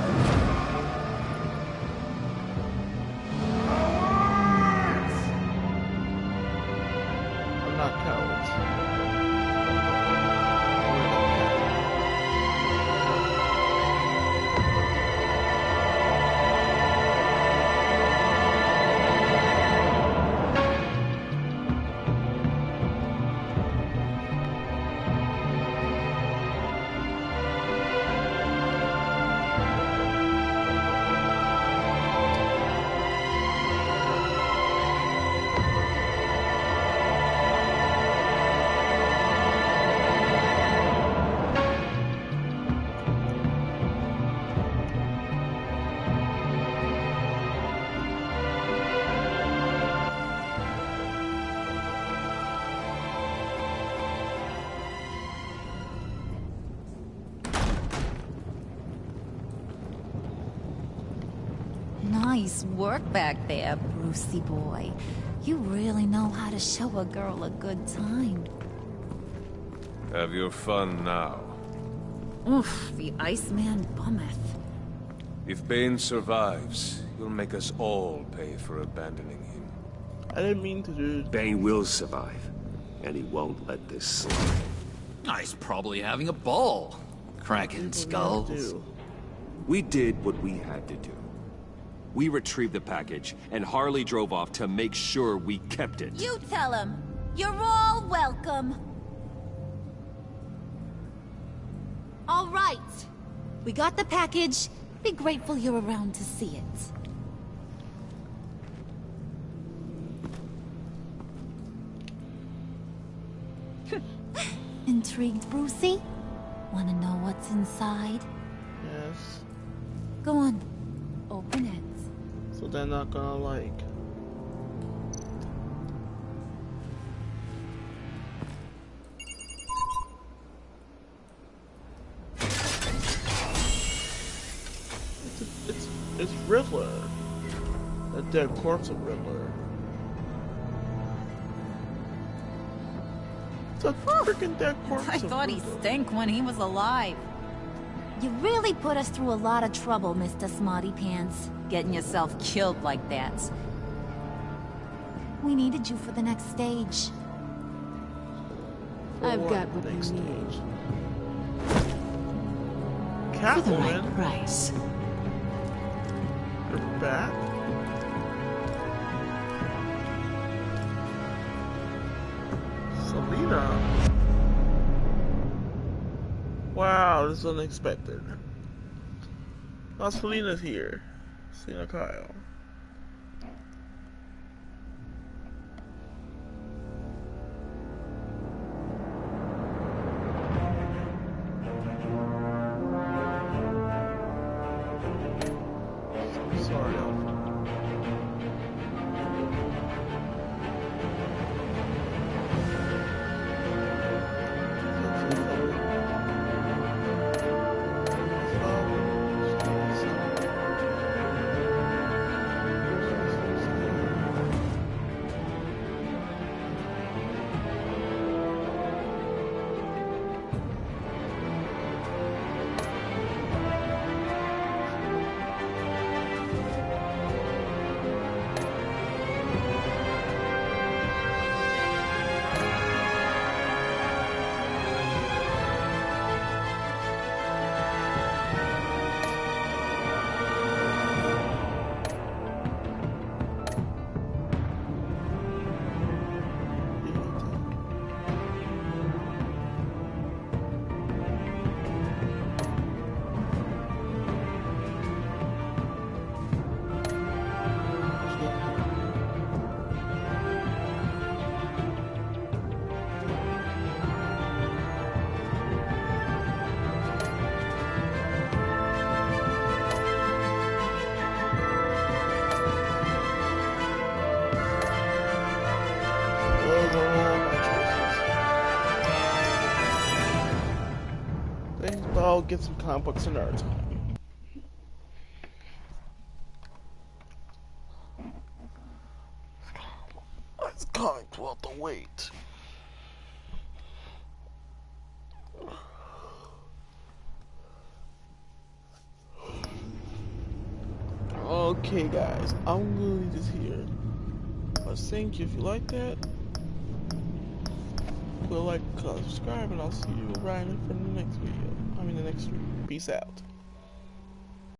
I'm not cowards. Nice work back there, Brucey boy. You really know how to show a girl a good time. Have your fun now. Oof, the Iceman bummeth. If Bane survives, he'll make us all pay for abandoning him. I didn't mean to do it. Bane will survive, and he won't let this slide. He's probably having a ball. Cracking skulls. We did what we had to do. We retrieved the package, and Harley drove off to make sure we kept it. You tell him. You're all welcome. All right. We got the package. Be grateful you're around to see it. Intrigued, Brucey? Wanna know what's inside? Yes. Go on. Open it. So they're not gonna like... It's Riddler. The dead corpse of Riddler. It's a freaking dead corpse I thought he stank when he was alive. You really put us through a lot of trouble, Mr. Smarty Pants. Getting yourself killed like that. We needed you for the next stage. I've got what you need. Catwoman? For the right price. You're back? Selina? Wow, this is unexpected. Oh, Selina's here. Selina Kyle. Sorry, I'll get some comic books in our time. It's comics worth the wait. Okay guys, I'm gonna leave this here. Thank you if you like that. Put a like, subscribe, and I'll see you right in for the next video. The next stream. Peace out.